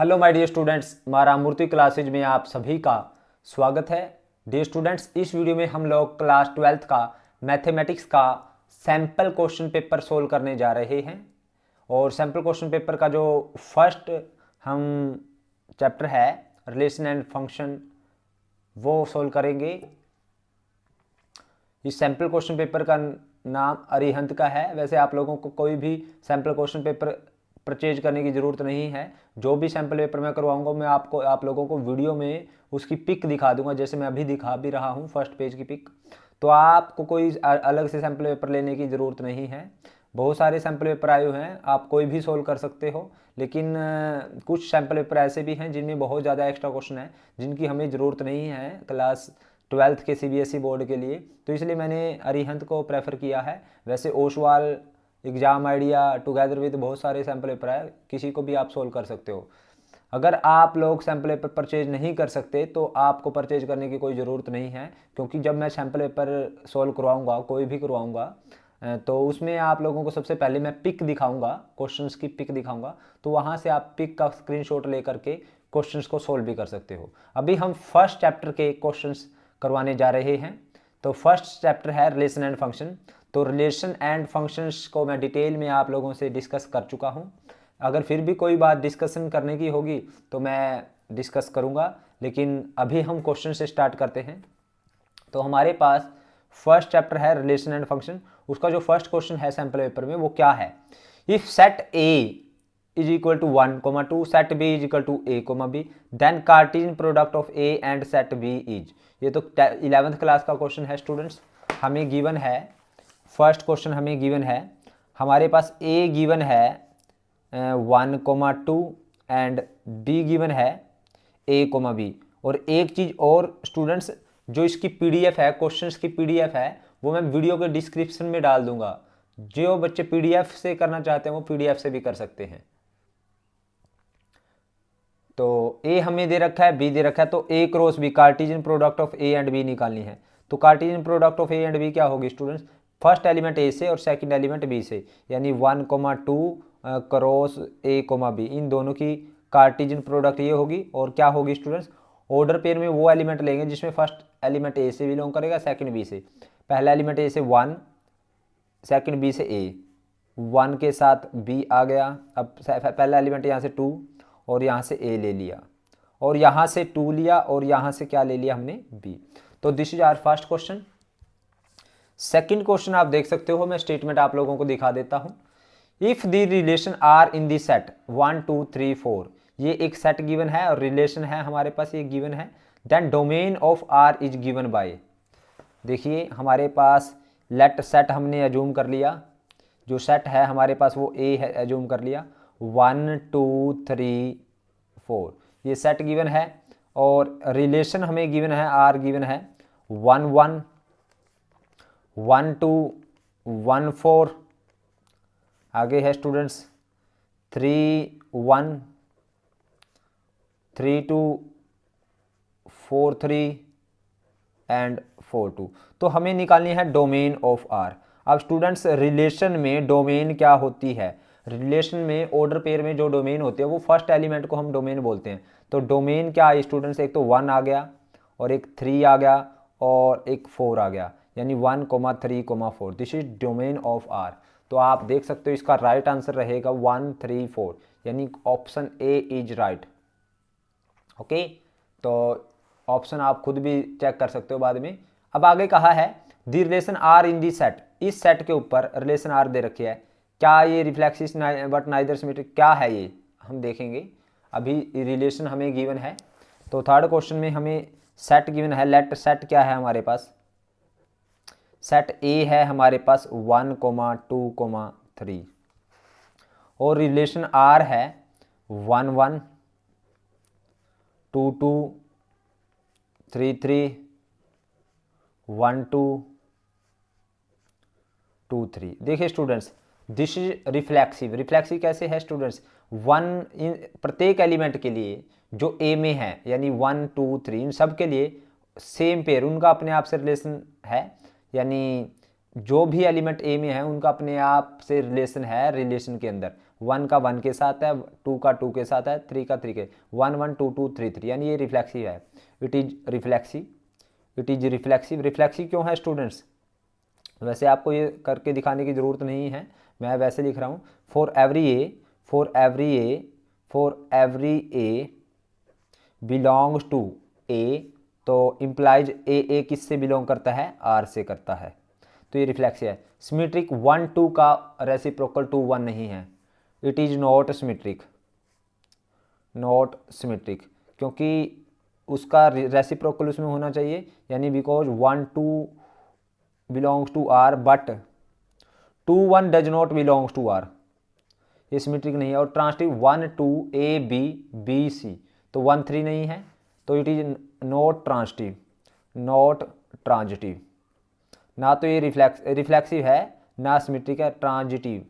Hello my dear students, मारा मूर्ति classes में आप सभी का स्वागत है। डियर स्टूडेंट्स, इस वीडियो में हम लोग क्लास 12th का मैथमेटिक्स का सैम्पल क्वेश्चन पेपर सोल्व करने जा रहे हैं। और सैम्पल क्वेश्चन पेपर का जो फर्स्ट हम चैप्टर है रिलेशन एंड फंक्शन वो सोल्व करेंगे। इस सैम्पल क्वेश्चन पेपर का नाम अरिहंत का है। वैसे आप लोगों को कोई भी सैम्पल क्वेश्चन पेपर परचेज करने की ज़रूरत नहीं है। जो भी सैम्पल पेपर मैं करवाऊंगा मैं आप लोगों को वीडियो में उसकी पिक दिखा दूंगा, जैसे मैं अभी दिखा भी रहा हूं फर्स्ट पेज की पिक। तो आपको कोई अलग से सैम्पल पेपर लेने की ज़रूरत नहीं है। बहुत सारे सैम्पल पेपर आए हुए हैं, आप कोई भी सोल्व कर सकते हो। लेकिन कुछ सैम्पल पेपर ऐसे भी हैं जिनमें बहुत ज़्यादा एक्स्ट्रा क्वेश्चन है जिनकी हमें ज़रूरत नहीं है क्लास 12th के सीबीएसई बोर्ड के लिए। तो इसलिए मैंने अरिहंत को प्रेफर किया है। वैसे Oswal, exam idea, together with बहुत सारे सैम्पल पेपर है, किसी को भी आप सोल्व कर सकते हो। अगर आप लोग सैम्पल पेपर परचेज नहीं कर सकते तो आपको परचेज करने की कोई ज़रूरत नहीं है, क्योंकि जब मैं सैम्पल पेपर सोल्व करवाऊँगा, कोई भी करवाऊँगा, तो उसमें आप लोगों को सबसे पहले मैं पिक दिखाऊंगा, क्वेश्चंस की पिक दिखाऊंगा। तो वहाँ से आप पिक का स्क्रीनशॉट लेकर के क्वेश्चंस को सोल्व भी कर सकते हो। अभी हम फर्स्ट चैप्टर के क्वेश्चंस करवाने जा रहे हैं। तो फर्स्ट चैप्टर है रिलेशन एंड फंक्शन। तो रिलेशन एंड फंक्शंस को मैं डिटेल में आप लोगों से डिस्कस कर चुका हूँ। अगर फिर भी कोई बात डिस्कशन करने की होगी तो मैं डिस्कस करूँगा, लेकिन अभी हम क्वेश्चन से स्टार्ट करते हैं। तो हमारे पास फर्स्ट चैप्टर है रिलेशन एंड फंक्शन। उसका जो फर्स्ट क्वेश्चन है सैम्पल पेपर में वो क्या है। If set A is equal to 1, 2, set B is equal to a, b, then Cartesian product of a and set b is. ये तो 11th क्लास का क्वेश्चन है स्टूडेंट्स। हमें गिवन है, फर्स्ट क्वेश्चन हमें गिवन है, हमारे पास a गिवन है 1, 2 एंड b गिवन है a, b। और एक चीज़ और स्टूडेंट्स, जो इसकी पीडीएफ है, क्वेश्चंस की पीडीएफ है, वो मैं वीडियो के डिस्क्रिप्शन में डाल दूंगा। जो बच्चे पीडीएफ से करना चाहते हैं वो पीडीएफ से भी कर सकते हैं। तो ए हमें दे रखा है, बी दे रखा है, तो A cross B, Cartesian product of A and B निकालनी है। तो Cartesian product of A and B क्या होगी स्टूडेंट्स, फर्स्ट एलिमेंट ए से और सेकंड एलिमेंट बी से, यानी 1, 2 क्रॉस ए, बी, इन दोनों की कार्टेशियन प्रोडक्ट ये होगी। और क्या होगी स्टूडेंट्स, ऑर्डर पेयर में वो एलिमेंट लेंगे जिसमें फर्स्ट एलिमेंट ए से बिलोंग करेगा, सेकंड बी से। पहला एलिमेंट ए से 1, सेकंड बी से ए, 1 के साथ बी आ गया। अब पहला एलिमेंट यहाँ से 2 और यहाँ से ए ले लिया, और यहाँ से 2 लिया, और यहाँ से क्या ले लिया हमने, बी। तो this is our first question. Second question आप देख सकते हो, मैं स्टेटमेंट आप लोगों को दिखा देता हूँ। If the relation R in the set 1, 2, 3, 4, ये एक सेट गिवन है और रिलेशन है हमारे पास, ये गिवन है। Then domain of R is given by, देखिए हमारे पास लेट सेट हमने एज्यूम कर लिया, जो सेट है हमारे पास वो ए है, एज्यूम कर लिया। 1, 2, 3, 4 ये सेट गिवन है, और रिलेशन हमें गिवन है, आर गिवन है 1, 1, 1, 2, 1, 4, आगे है स्टूडेंट्स 3, 1, 3, 2, 4, 3 एंड 4, 2। तो हमें निकालनी है डोमेन ऑफ आर। अब स्टूडेंट्स, रिलेशन में डोमेन क्या होती है, रिलेशन में ऑर्डर पेयर में जो डोमेन होती है वो फर्स्ट एलिमेंट को हम डोमेन बोलते हैं। तो डोमेन क्या है स्टूडेंट्स, एक तो 1 आ गया, और एक 3 आ गया, और एक 4 आ गया, यानी 1, 3, 4, this is domain of R. तो आप देख सकते हो इसका राइट आंसर रहेगा 1, 3, 4, यानी option A is right. Okay, तो ऑप्शन आप खुद भी चेक कर सकते हो बाद में। अब आगे कहा है the relation R in the set, इस सेट के ऊपर रिलेशन आर दे रखी है, क्या ये रिफ्लेक्सिस बट नाइदर सिमेट्रिक, क्या है ये हम देखेंगे। अभी रिलेशन हमें गिवन है, तो थर्ड क्वेश्चन में हमें सेट गिवन है। लेट सेट क्या है हमारे पास, सेट ए है हमारे पास 1, 2, 3, और रिलेशन आर है 1, 1, 2, 2, 3, 3, 1, 2, 2, 3। देखिए students, this is reflexive. Reflexive कैसे है स्टूडेंट्स, 1 इन प्रत्येक एलिमेंट के लिए जो ए में है, यानी 1, 2, 3 इन सब के लिए सेम पेयर, उनका अपने आप से रिलेशन है, यानी जो भी एलिमेंट ए में है उनका अपने आप से रिलेशन है, रिलेशन के अंदर 1 का 1 के साथ है, 2 का 2 के साथ है, 3 का 3 के 1 1 2 2 3 3, यानी ये रिफ्लेक्सिव है। It is reflexive, it is reflexive. Reflexive क्यों है स्टूडेंट्स? वैसे आपको ये करके दिखाने की ज़रूरत नहीं है, मैं वैसे लिख रहा हूँ। For every A, for every A, for every A belongs to A, तो इम्प्लाइज ए किससे बिलोंग करता है? आर से करता है, तो ये रिफ्लेक्सिव है। सिमेट्रिक 1 2 का रेसिप्रोकल 2 1 नहीं है, it is not symmetric, not symmetric, क्योंकि उसका रेसिप्रोकल उसमें होना चाहिए, यानी because 1 2 belongs to R but 2 1 does not belongs to R, ये सिमेट्रिक नहीं है। और transitive 1 2 A B B C, तो 1 3 नहीं है, तो it is not transitive, not transitive. ना तो ये रिफ्लेक्सिव है, ना सिमेट्रिक है, ट्रांजिटिव,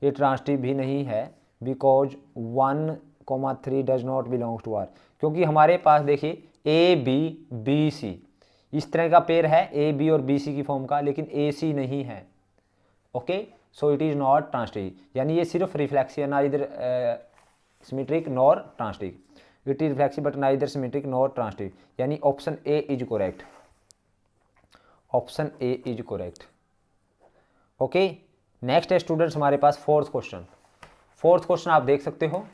ये ट्रांजिटिव भी नहीं है, because 1 3 does not belongs to R, क्योंकि हमारे पास देखिए ए बी बी सी इस तरह का पेयर है, ए बी और बी सी की फॉर्म का, लेकिन ए सी नहीं है। Okay, so it is not transitive, यानी ये सिर्फ रिफ्लेक्सिव है, ना इधर symmetric nor transitive. It is reflexive but neither symmetric nor transitive, यानी option A is correct, option A is correct. Okay, next है स्टूडेंट्स हमारे पास फोर्थ क्वेश्चन। फोर्थ क्वेश्चन आप देख सकते हो,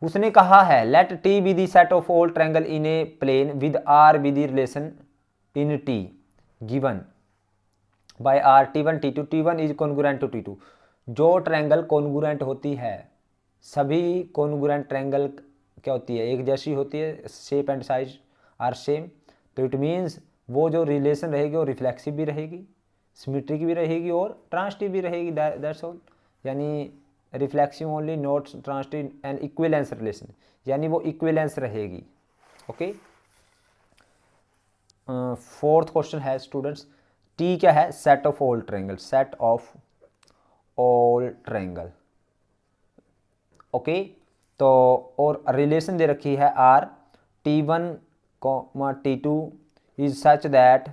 उसने कहा है let T be the set of all triangle in a plane with R be the relation in T given by R T1 T2, T1 is congruent to T2। जो triangle congruent होती है, सभी कॉन्ग्रुएंट ट्रायंगल क्या होती है? एक जैसी होती है, shape and size are same, तो इट मीन्स वो जो रिलेशन रहेगी वो रिफ्लेक्सिव भी रहेगी, सिमेट्रिक भी रहेगी और ट्रांजिटिव भी रहेगी, दैट्स ऑल। यानी reflexive only not transitive and equivalence relation, यानी वो इक्विवेलेंस रहेगी। ओके, फोर्थ क्वेश्चन है स्टूडेंट्स, टी क्या है? Set of all triangle, set of all triangle. Okay, तो और रिलेशन दे रखी है R T1 T2 is such that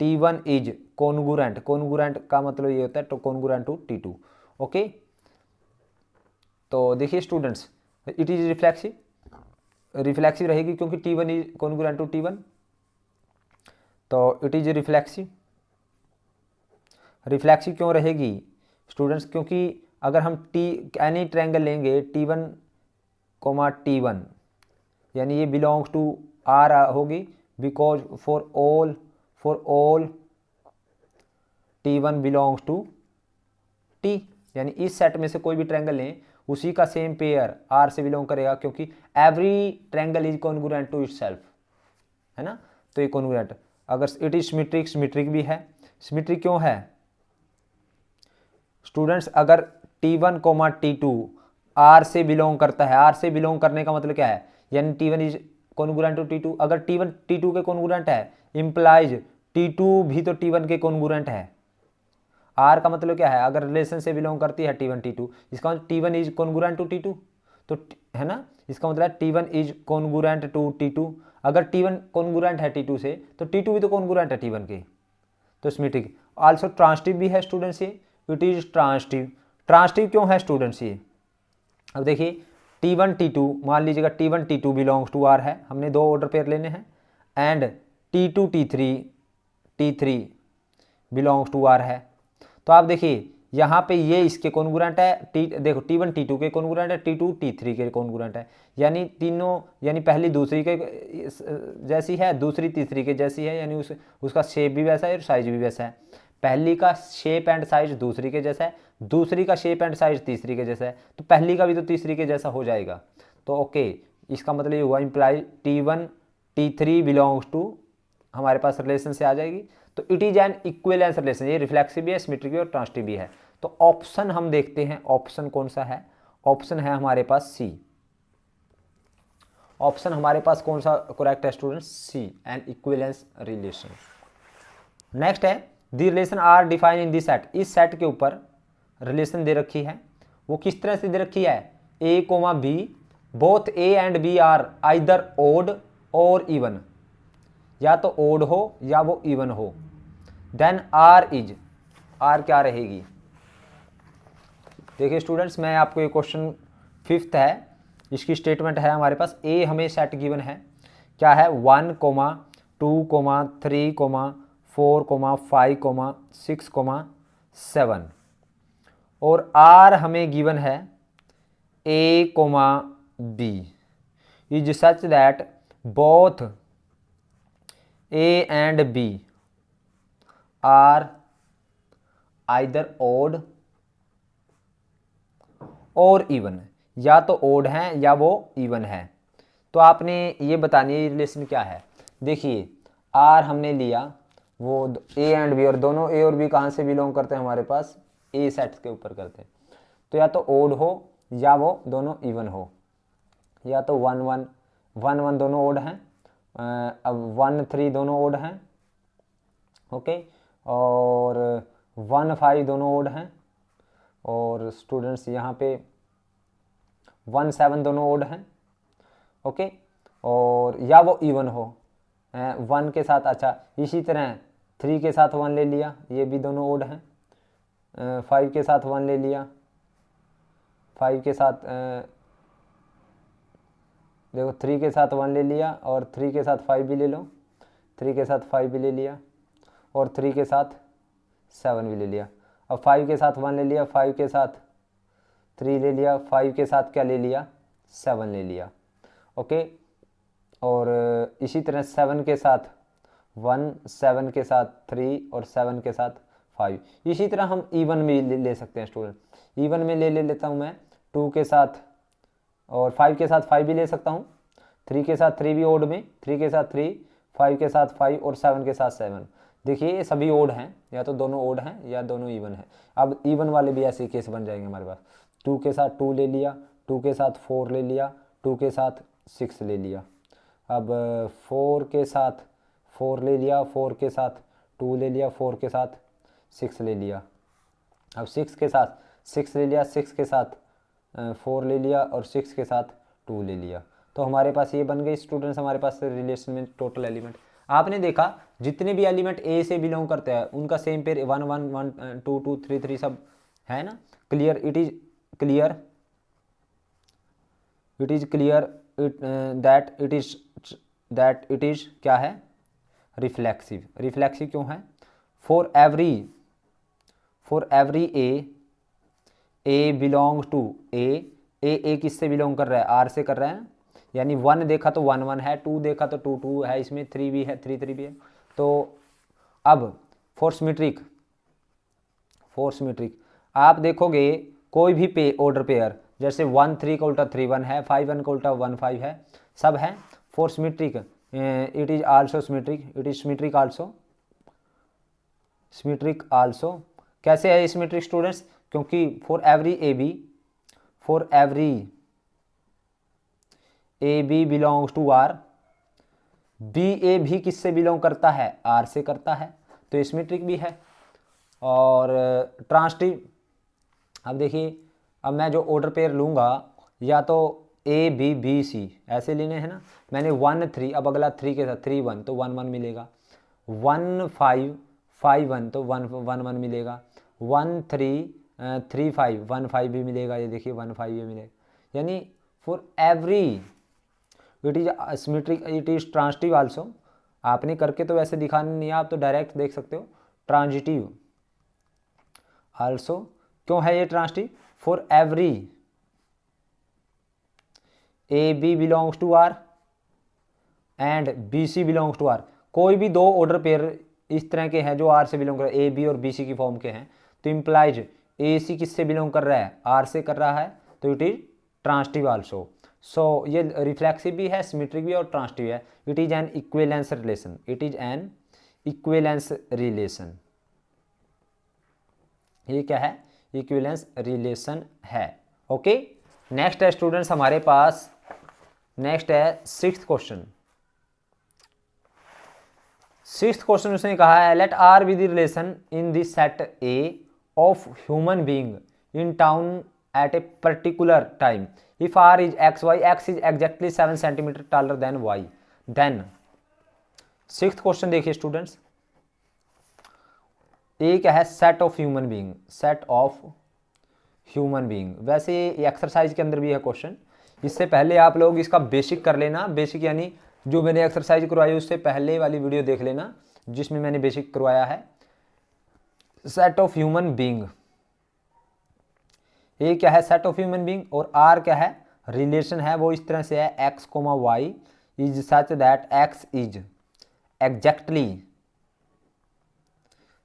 T1 is congruent, congruent का मतलब ये होता है तो कॉन्ग्रुएंट टू T2। ओके, तो देखिए students, it is reflexive, reflexive रहेगी क्योंकि T1 is congruent to T1, तो इट इज रिफ्लेक्सिव। रिफ्लेक्सिव क्यों रहेगी स्टूडेंट्स? क्योंकि अगर हम एनी ट्रायंगल लेंगे T1 T1, यानी ये बिलोंग्स टू आर होगी, because for all T1 belongs to T, यानी इस सेट में से कोई भी ट्रायंगल लें उसी का सेम पेयर आर से बिलोंग करेगा, क्योंकि every triangle is congruent to itself, है ना, तो ये कॉन्ग्रुएंट। अगर इट इज सिमेट्रिक, सिमेट्रिक भी है। सिमेट्रिक क्यों है स्टूडेंट्स? अगर T1 T2 आर से बिलोंग करता है, आर से बिलोंग करने का मतलब क्या है? यानी T1 is congruent to T2, अगर T1 T2 के कॉन्ग्रुएंट है, इम्प्लाइज T2 भी तो T1 के कॉन्ग्रुएंट है। आर का मतलब क्या है? अगर रिलेशन से बिलोंग करती है T1 T2, इसका मतलब T1 is congruent to T2, तो है ना, इसका मतलब T1 is congruent to T2। अगर T1 कॉन्ग्रुएंट है T2 से, तो T2 भी तो कॉन्ग्रुएंट है T1 के, तो सिमेट्रिक। आल्सो ट्रांजिटिव भी है स्टूडेंट्स ये, इट इज ट्रांजिटिव। ट्रांजिटिव क्यों है स्टूडेंट्स ये? अब देखिए T1 T2, मान लीजिएगा T1 T2 belongs to R है, हमने दो ऑर्डर पेयर लेने हैं, and T2 T3 belongs to R है, तो आप देखिए यहाँ पे ये इसके कॉन्ग्रुएंट है, देखो T1 T2 के कॉन्ग्रुएंट है, T2 T3 के कॉन्ग्रुएंट है, यानी तीनों, यानी पहली दूसरी के जैसी है, दूसरी तीसरी के जैसी है, यानी उसका शेप भी वैसा है और साइज भी वैसा है। पहली का शेप एंड साइज दूसरी के जैसा है, दूसरी का शेप एंड साइज तीसरी के जैसा है, तो पहली का भी तो तीसरी के जैसा हो जाएगा। तो ओके, इसका मतलब ये हुआ imply T1 T3 belongs to, हमारे पास रिलेशन से आ जाएगी, तो it is an equivalence relation. ये रिफ्लेक्सिव भी है, सिमेट्रिक भी और ट्रांजिटिव भी है। तो ऑप्शन हम देखते हैं, ऑप्शन कौन सा है? ऑप्शन है हमारे पास सी। ऑप्शन हमारे पास कौन सा करेक्ट है students? C, an equivalence relation. Next है the relation R define in this set. इस सेट के ऊपर रिलेशन दे रखी है, वो किस तरह से दे रखी है? A, B, both A and B are either odd और इवन, या तो ओड हो या वो इवन हो, देन आर इज, आर क्या रहेगी? देखिए स्टूडेंट्स, मैं आपको ये क्वेश्चन 5th है, इसकी स्टेटमेंट है हमारे पास। ए हमें सेट गिवन है, क्या है 1, 2, 3, 4, 5, 6, 7, और आर हमें गिवन है ए, B is such that both A and B are either odd और इवन, या तो ओड है या वो इवन है। तो आपने ये बतानी है रिलेशन क्या है। देखिए आर हमने लिया, वो ए एंड बी, और दोनों ए और बी कहाँ से बिलोंग करते हैं हमारे पास, ए सेट के ऊपर करते हैं। तो या तो ओड हो या वो दोनों इवन हो, या तो 1, 1, 1, 1 दोनों ओड हैं, अब 1, 3 दोनों ओड हैं, ओके, और 1, 5 दोनों ओड हैं, और स्टूडेंट्स यहाँ पे 1, 7 दोनों ओड हैं, ओके, और या वो इवन हो 1 के साथ। अच्छा, इसी तरह 3 के साथ 1 ले लिया, ये भी दोनों ओड हैं, 5 के साथ 1 ले लिया, 5 के साथ देखो 3 के साथ 1 ले लिया, और 3 के साथ 5 भी ले लो, 3 के साथ 5 भी ले लिया, और 3 के साथ 7 भी ले लिया। अब 5 के साथ 1 ले लिया, 5 के साथ 3 ले लिया, 5 के साथ क्या ले लिया, 7 ले लिया, ओके, और इसी तरह 7 के साथ 1, 7 के साथ 3, और 7 के साथ 5। इसी तरह हम इवन में ले सकते हैं स्टूडेंट। इवन में ले लेता हूँ मैं 2 के साथ, और 5 के साथ 5 भी ले सकता हूँ, 3 के साथ 3 भी ओड में, 3 के साथ 3, 5 के साथ 5, और 7 के साथ 7। देखिए ये सभी ओड हैं, या तो दोनों ओड हैं या दोनों इवन हैं। अब इवन वाले भी ऐसे केस बन जाएंगे हमारे पास। 2 के साथ 2 ले लिया, 2 के साथ 4 ले लिया, 2 के साथ 6 ले लिया। अब 4 के साथ 4 ले लिया, 4 के साथ 2 ले लिया, 4 के साथ 6 ले लिया। अब 6 के साथ 6 ले लिया, 6 के साथ 4 ले लिया, और 6 के साथ 2 ले लिया। तो हमारे पास ये बन गई स्टूडेंट्स हमारे पास रिलेशन में टोटल एलिमेंट। आपने देखा जितने भी एलिमेंट ए से बिलोंग करते हैं उनका सेम पेयर 1, 1, 1, 2, 2, 3, 3 सब है ना। Clear, it is clear, it is clear that it is क्या है, रिफ्लेक्सिव। रिफ्लेक्सिव क्यों है, for every A belongs to A किससे बिलोंग कर रहा है, आर से कर रहा है ना, यानी 1 देखा तो 1, 1 है, 2 देखा तो 2, 2 है, इसमें 3 भी है, 3, 3 भी है। तो अब फॉर सिमेट्रिक आप देखोगे कोई भी ऑर्डर पेयर, जैसे 1, 3 का उल्टा 3, 1 है, 5, 1 का उल्टा 1, 5 है, सब है। For symmetric it is also symmetric, it is symmetric also. कैसे है सिमेट्रिक स्टूडेंट्स, क्योंकि for every A B belongs to R, B A भी किससे बिलोंग करता है, आर से करता है, तो सिमेट्रिक भी है। और ट्रांसटिव, अब देखिए, अब मैं जो ऑर्डर पेयर लूँगा या तो ए बी बी सी ऐसे लेने हैं ना। मैंने 1, 3, अब अगला 3 के साथ 3, 1 तो 1, 1 मिलेगा, 1, 5, 5, 1 तो 1, 1, 1 मिलेगा, 1, 3, 3, 5, 1, 5 भी मिलेगा, ये देखिए 1, 5 भी मिलेगा। यानी for every it is symmetric, it is transitive also. आपने करके तो वैसे दिखाना नहीं है, आप तो डायरेक्ट देख सकते हो, ट्रांजिटिव आल्सो। क्यों है ये transitive, for every A B belongs to R and B C belongs to R. कोई भी दो ऑर्डर पेयर इस तरह के हैं जो आर से बिलोंग कर रहे हैं, ए बी और बी सी की फॉर्म के हैं, तो इम्प्लाइज ए सी किससे बिलोंग कर रहा है, आर से कर रहा है, तो इट इज ट्रांजिटिव आल्सो। सो ये रिफ्लेक्सिव भी है, सिमेट्रिक भी और ट्रांजिटिव है। It is an equivalence relation, it is an equivalence relation. ये क्या है, इक्विवेलेंस रिलेशन है। ओके, नेक्स्ट है स्टूडेंट्स हमारे पास, नेक्स्ट है 6th क्वेश्चन। 6th क्वेश्चन उसने कहा है, let R be the relation in this set A of human being in town at a particular time if R is X Y, X is exactly 7 centimetre taller than Y, then. 6th question देखिए students, A क्या है, set of human being, set of human being. वैसे ये exercise के अंदर भी है question, इससे पहले आप लोग इसका बेसिक कर लेना। बेसिक यानी जो मैंने एक्सरसाइज करवाई उससे पहले वाली वीडियो देख लेना जिसमें मैंने बेसिक करवाया है। Set of human being, A क्या है, सेट ऑफ ह्यूमन बीइंग, और आर क्या है, रिलेशन है। वो इस तरह से है, x comma Y is such that x is exactly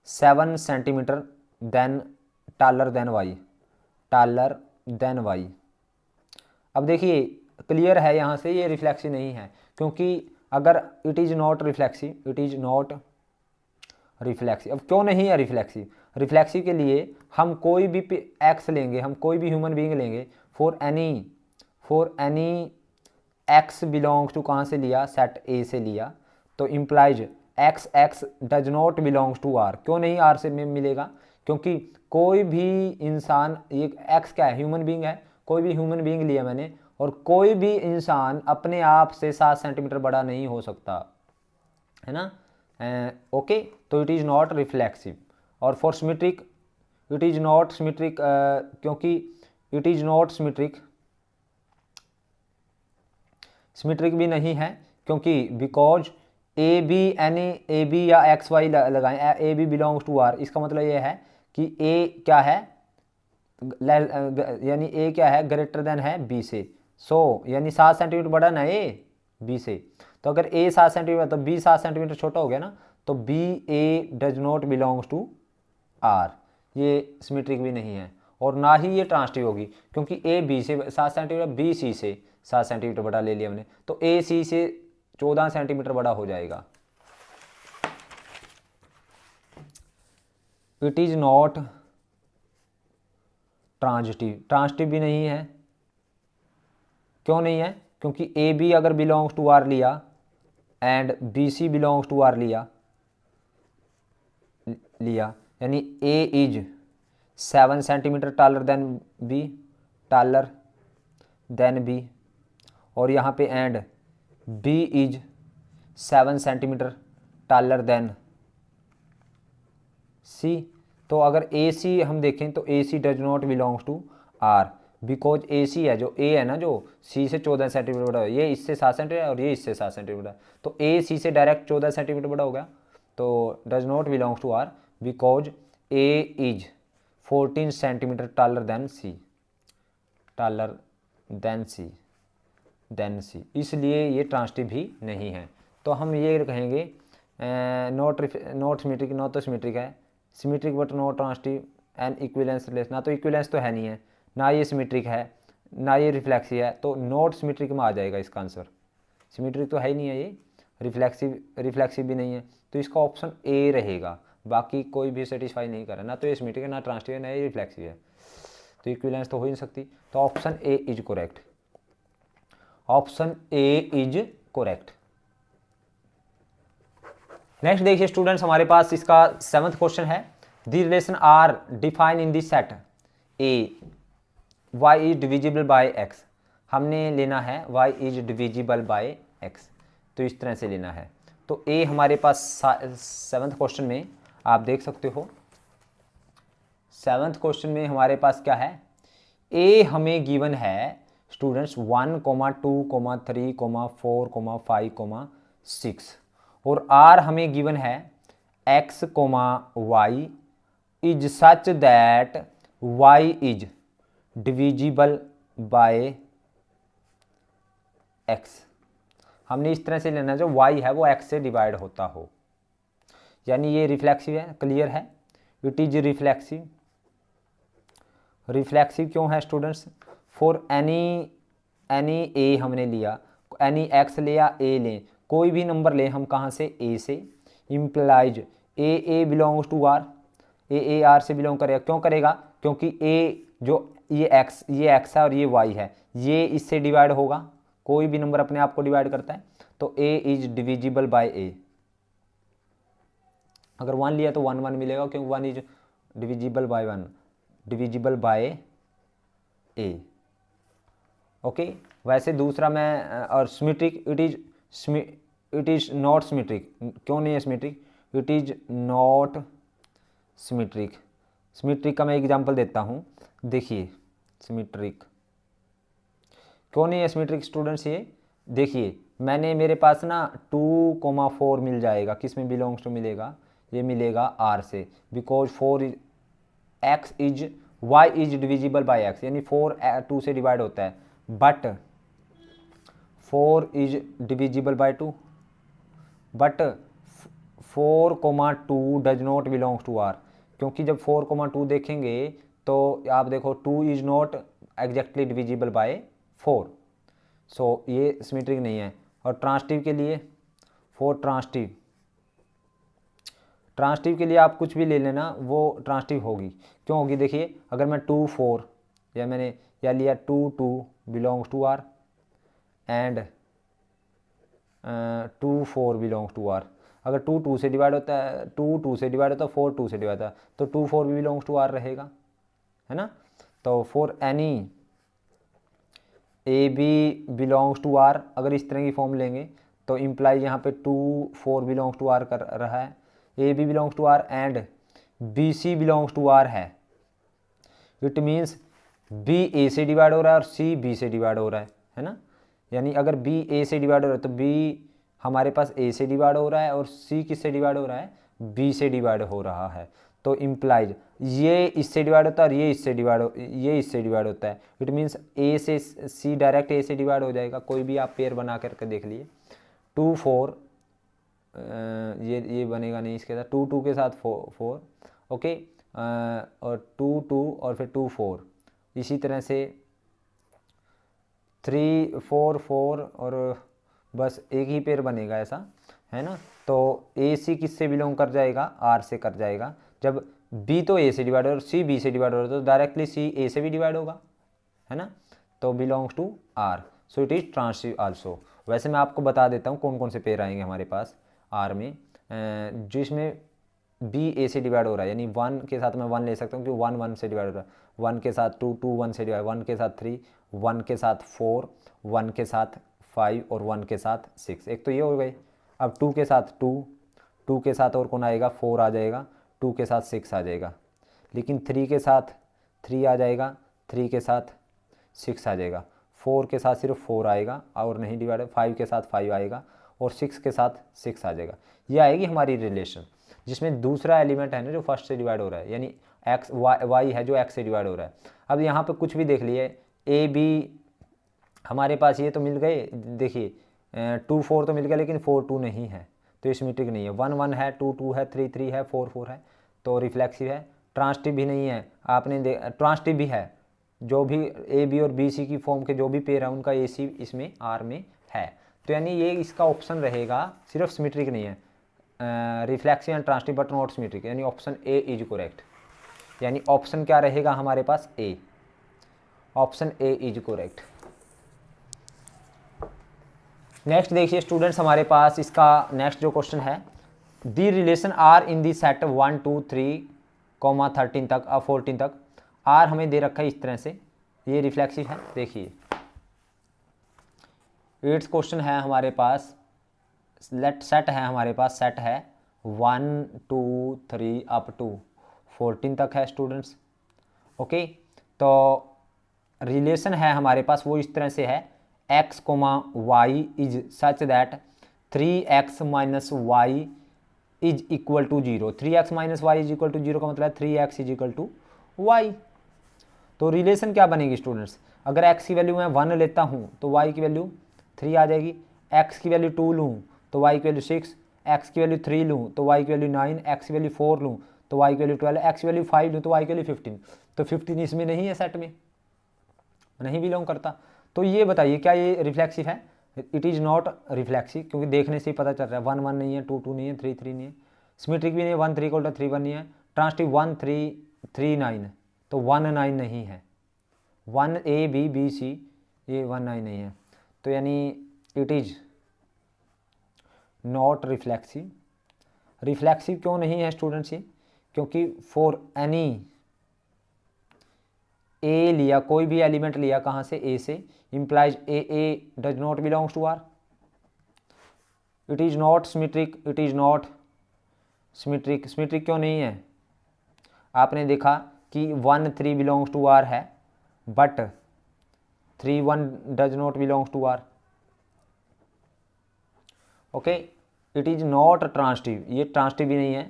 7 centimetre then taller than Y, taller than Y. अब देखिए क्लियर है यहाँ से ये रिफ्लेक्सिव नहीं है, क्योंकि अगर it is not reflexive, it is not reflexive. अब क्यों नहीं है रिफ्लेक्सिव? रिफ्लेक्सिव के लिए हम कोई भी एक्स लेंगे, हम कोई भी ह्यूमन बीइंग लेंगे, for any X belongs to, कहाँ से लिया, सेट ए से लिया, तो implies X does not belongs to R. क्यों नहीं आर से मिलेगा? क्योंकि कोई भी इंसान, ये एक्स क्या है, ह्यूमन बीइंग है, कोई भी ह्यूमन बीइंग लिया मैंने, और कोई भी इंसान अपने आप से 7 सेंटीमीटर बड़ा नहीं हो सकता, है ना। ओके, तो इट इज़ नॉट रिफ्लेक्सिव। और for symmetric, it is not symmetric, क्योंकि it is not symmetric, symmetric भी नहीं है, क्योंकि because A B any, A B या एक्स वाई लगाएं, A B belongs to R, इसका मतलब ये है कि ए क्या है, यानी ए क्या है, ग्रेटर देन है बी से। सो यानी 7 सेंटीमीटर बड़ा ना ए बी से, तो अगर ए 7 सेंटीमीटर तो बी 7 सेंटीमीटर छोटा हो गया ना, तो B A does not belongs to R, ये सिमेट्रिक भी नहीं है, और ना ही ये ट्रांसटिव होगी, क्योंकि ए बी से 7 सेंटीमीटर, बी सी से 7 सेंटीमीटर बड़ा ले लिया हमने, तो ए सी से 14 सेंटीमीटर बड़ा हो जाएगा। It is not transitive, transitive भी नहीं है। क्यों नहीं है? क्योंकि ए बी अगर बिलोंग्स टू आर लिया and B C belongs to R लिया, यानी ए is 7 centimetre taller than B, taller than B, और यहाँ पे and B is 7 centimetre taller than C. तो अगर ए सी हम देखें तो A C does not belongs to R, because A C है, जो ए है ना, जो सी से 14 सेंटीमीटर बड़ा है, ये इससे 7 सेंटीमीटर और ये इससे 7 सेंटीमीटर, तो ए सी से डायरेक्ट 14 सेंटीमीटर बड़ा हो गया, तो does not belongs to R because A is 14 centimetre taller than C, taller than C, इसलिए ये ट्रांजिटिव भी नहीं है। तो हम ये कहेंगे नॉट सिमेट्रिक, नॉट तो सिमेट्रिक है, symmetric but not transitive and equivalence relation, ना तो इक्विवेलेंस तो है नहीं है, ना ये सिमेट्रिक है, ना ये रिफ्लेक्सिव है, तो नॉट सिमेट्रिक में आ जाएगा इसका आंसर। सिमेट्रिक तो है ही नहीं है ये, रिफ्लेक्सिव भी नहीं है, तो इसका ऑप्शन ए रहेगा। बाकी कोई भी सेटिस्फाई नहीं कर रहा, ना तो ये सिमेट्रिक है, ना ट्रांजिटिव है, ना ये रिफ्लेक्सिव है, तो इक्विवेलेंस तो हो ही नहीं सकती। तो option A is correct, option A is correct. Next देखिए स्टूडेंट्स, हमारे पास इसका 7th क्वेश्चन है। The relation R define in this set A, Y is divisible by X. हमने लेना है Y is divisible by X, तो इस तरह से लेना है। तो ए हमारे पास 7th क्वेश्चन में आप देख सकते हो, 7th क्वेश्चन में हमारे पास क्या है, ए हमें गिवन है स्टूडेंट्स 1, 2, 3, 4, 5, 6, और आर हमें गिवन है x, y is such that y is divisible bye x। हमने इस तरह से लेना जो y है वो x से डिवाइड होता हो, यानी ये रिफ्लेक्सिव है, क्लियर है, इट इज रिफ्लेक्सिव। रिफ्लेक्सिव क्यों है स्टूडेंट्स? फॉर एनी ए हमने लिया, एनी एक्स लिया, ए लें, कोई भी नंबर ले हम, कहाँ से, ए से, implies A belongs to R, A R से बिलोंग करेगा। क्यों करेगा? क्योंकि ए जो ये एक्स है और ये वाई है, ये इससे डिवाइड होगा, कोई भी नंबर अपने आप को डिवाइड करता है, तो ए इज डिविजिबल बाय ए। अगर 1 लिया तो 1 1 मिलेगा, क्योंकि 1 is divisible bye 1, divisible by A. Okay, वैसे दूसरा मैं, और symmetric, it is not symmetric. क्यों नहीं है symmetric? It is not symmetric, symmetric का मैं एग्जांपल देता हूँ। देखिए सिमेट्रिक क्यों नहीं है सिमेट्रिक स्टूडेंट्स, ये देखिए मैंने मेरे पास ना 2,4 मिल जाएगा, किस में बिलोंग्स टू मिलेगा, ये मिलेगा आर से, because 4 is X is Y is divisible by X, यानी 4 2 से डिवाइड होता है, but 4 is divisible by 2, but 4,2 does not belongs to R, क्योंकि जब 4,2 देखेंगे तो आप देखो 2 is not exactly divisible by 4, so ये सिमेट्रिक नहीं है। और ट्रांसटिव के लिए, फॉर ट्रांसटिव के लिए आप कुछ भी ले लेना, वो ट्रांसटिव होगी। क्यों होगी, देखिए अगर मैं 2 4 या मैंने या लिया 2 2 belongs to R and 2 4 belongs to R, अगर 2 2 से डिवाइड होता है, 2 2 से डिवाइड होता है, 4 2 से डिवाइड होता है, तो 2 4 भी बिलोंग्स टू आर रहेगा, है ना। तो for any A B belongs to R, अगर इस तरह की फॉर्म लेंगे तो इम्प्लाई यहाँ पे 2 4 बिलोंग्स टू आर कर रहा है, A B belongs to R and B C belongs to R है, इट मीन्स बी ए से डिवाइड हो रहा है और सी बी से डिवाइड हो रहा है ना। यानी अगर बी ए से डिवाइड हो रहा है तो बी हमारे पास ए से डिवाइड हो रहा है और सी किससे डिवाइड हो रहा है, बी से डिवाइड हो रहा है। तो इम्प्लाइज ये इससे डिवाइड होता है और ये इससे डिवाइड होता है, इट मीन्स ए से सी डायरेक्ट ए से डिवाइड हो जाएगा। कोई भी आप पेयर बना करके देख लिए, 2 4 ये बनेगा नहीं इसके साथ, 2 2 के साथ 4 ओके, और 2 2 और फिर 2 4, इसी तरह से 3 4 4 और बस एक ही पेयर बनेगा ऐसा, है ना। तो ए सी किससे बिलोंग कर जाएगा, आर से कर जाएगा। जब बी तो ए से डिवाइड हो और सी बी से डिवाइड हो तो डायरेक्टली सी ए से भी डिवाइड होगा, है ना। तो belongs to R, so it is transitive also. वैसे मैं आपको बता देता हूँ कौन कौन से पेयर आएंगे हमारे पास आर में, जिसमें बी ए से डिवाइड हो रहा है, यानी 1 के साथ मैं 1 ले सकता हूँ क्योंकि 1 1 से डिवाइड हो रहा है, 1 के साथ 2 2 1 से डिवाइड, 1 के साथ 3, 1 के साथ 4, 1 के साथ 5 और 1 के साथ 6, एक तो ये हो गई। अब 2 के साथ 2 के साथ और कौन आएगा, 4 आ जाएगा, 2 के साथ 6 आ जाएगा, लेकिन 3 के साथ 3 आ जाएगा, 3 के साथ 6 आ जाएगा, 4 के साथ सिर्फ 4 आएगा और नहीं डिवाइड, 5 के साथ 5 आएगा और 6 के साथ 6 आ जाएगा। ये आएगी हमारी रिलेशन, जिसमें दूसरा एलिमेंट है ना जो फर्स्ट से डिवाइड हो रहा है, यानी एक्स वाई है जो एक्स से डिवाइड हो रहा है। अब यहाँ पे कुछ भी देख लिए, ए बी हमारे पास ये तो मिल गए, देखिए 2 4 तो मिल गया लेकिन 4 2 नहीं है, तो ये सिमेट्रिक नहीं है। 1 1 है, 2 2 है, 3 3 है, 4 4 है, तो रिफ्लेक्सिव है। ट्रांसटिव भी नहीं है, आपने ट्रांसटिव भी है, जो भी ए बी और बी सी की फॉर्म के जो भी पेयर है उनका ए सी इसमें आर में है, तो यानी ये इसका ऑप्शन रहेगा, सिर्फ सिमेट्रिक नहीं है, reflexive and transitive but not symmetric, यानी ऑप्शन ए इज करेक्ट। यानी ऑप्शन क्या रहेगा हमारे पास, A, option A is correct. Next देखिए स्टूडेंट्स, हमारे पास इसका नेक्स्ट जो क्वेश्चन है, the relation R in the set 1 2 3 13 तक, अब 14 तक आर हमें दे रखा है इस तरह से, ये रिफ्लेक्सिव है। देखिए 8th क्वेश्चन है हमारे पास, सेट है हमारे पास, सेट है 1 2 3 अप टू 14 तक है स्टूडेंट्स, ओके। तो रिलेशन है हमारे पास वो इस तरह से है, x comma Y is such that 3x minus Y is equal to 0, 3x minus Y is equal to 0 का मतलब है 3x is equal to Y. तो रिलेशन क्या बनेगी स्टूडेंट्स, अगर x की वैल्यू मैं 1 लेता हूँ तो y की वैल्यू 3 आ जाएगी, x की वैल्यू 2 लूँ तो y की वैल्यू 6, x की वैल्यू 3 लूँ तो y की वैल्यू 9, x की वैल्यू 4 लूँ तो y की वैल्यू 12, x की वैल्यू 5 लूँ तो y की वैल्यू 15, तो 15 इसमें नहीं है, सेट में नहीं बिलोंग करता। तो ये बताइए क्या ये रिफ्लेक्सिव है, इट इज़ नॉट रिफ्लेक्सिव, क्योंकि देखने से ही पता चल रहा है 1 1 नहीं है, 2 2 नहीं है, 3 3 नहीं है, सिमेट्रिक भी नहीं है, 1 3 इक्वल टू 3 1 नहीं है, ट्रांसटिव 1 3 3 9 तो 1 9 नहीं है, 1 ए बी बी सी ये 1 9 नहीं है, तो यानी it is not reflexive. Reflexive क्यों नहीं है स्टूडेंट्स ये, क्योंकि फॉर एनी ए लिया, कोई भी एलिमेंट लिया कहाँ से, ए से, implies A does not belongs to R, it is not symmetric, it is not symmetric. Symmetric क्यों नहीं है, आपने देखा कि 1 3 बिलोंग्स टू आर है, but 3 1 does not belongs to R. Okay, it is not transitive, ये transitive भी नहीं है,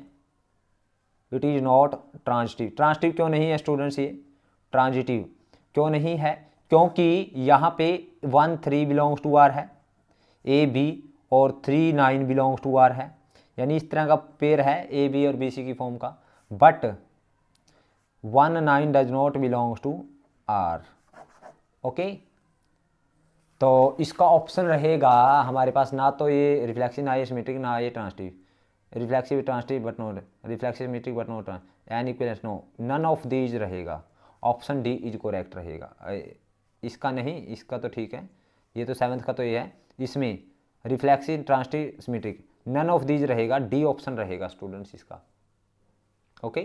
it is not transitive. Transitive क्यों नहीं है स्टूडेंट्स, ये ट्रांजिटिव क्यों नहीं है, क्योंकि यहाँ पे 1 3 बिलोंग्स टू आर है, ए बी, और 3 9 बिलोंग्स टू आर है, यानी इस तरह का पेयर है ए बी और बी सी की फॉर्म का, but 1 9 does not belongs to R. Okay, तो इसका ऑप्शन रहेगा हमारे पास ना तो ये रिफ्लेक्सिव, ना ये सिमेट्रिक, ना ये transitive. Reflexive transitive but not, reflexive symmetric but not an equivalence, no, none of these रहेगा। ऑप्शन डी इज करेक्ट रहेगा। इसका नहीं, इसका तो ठीक है, ये तो 7th का तो ये है, इसमें reflexive transitive symmetric none of these रहेगा, डी ऑप्शन रहेगा स्टूडेंट्स इसका। ओके,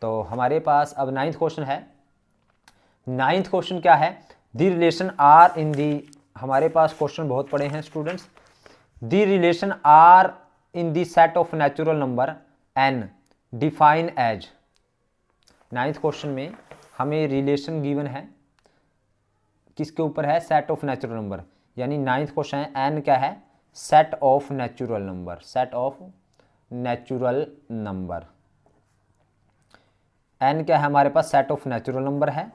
तो हमारे पास अब 9th क्वेश्चन है। 9th क्वेश्चन क्या है, the relation R in the, हमारे पास क्वेश्चन बहुत पड़े हैं students. The relation R in the set of natural number N define as. 9th question में हमें रिलेशन गिवन है, किसके ऊपर है, सेट ऑफ नेचुरल नंबर, यानी 9th क्वेश्चन है एन क्या है, set of natural number, set of natural number. N क्या है हमारे पास, सेट ऑफ नेचुरल नंबर है,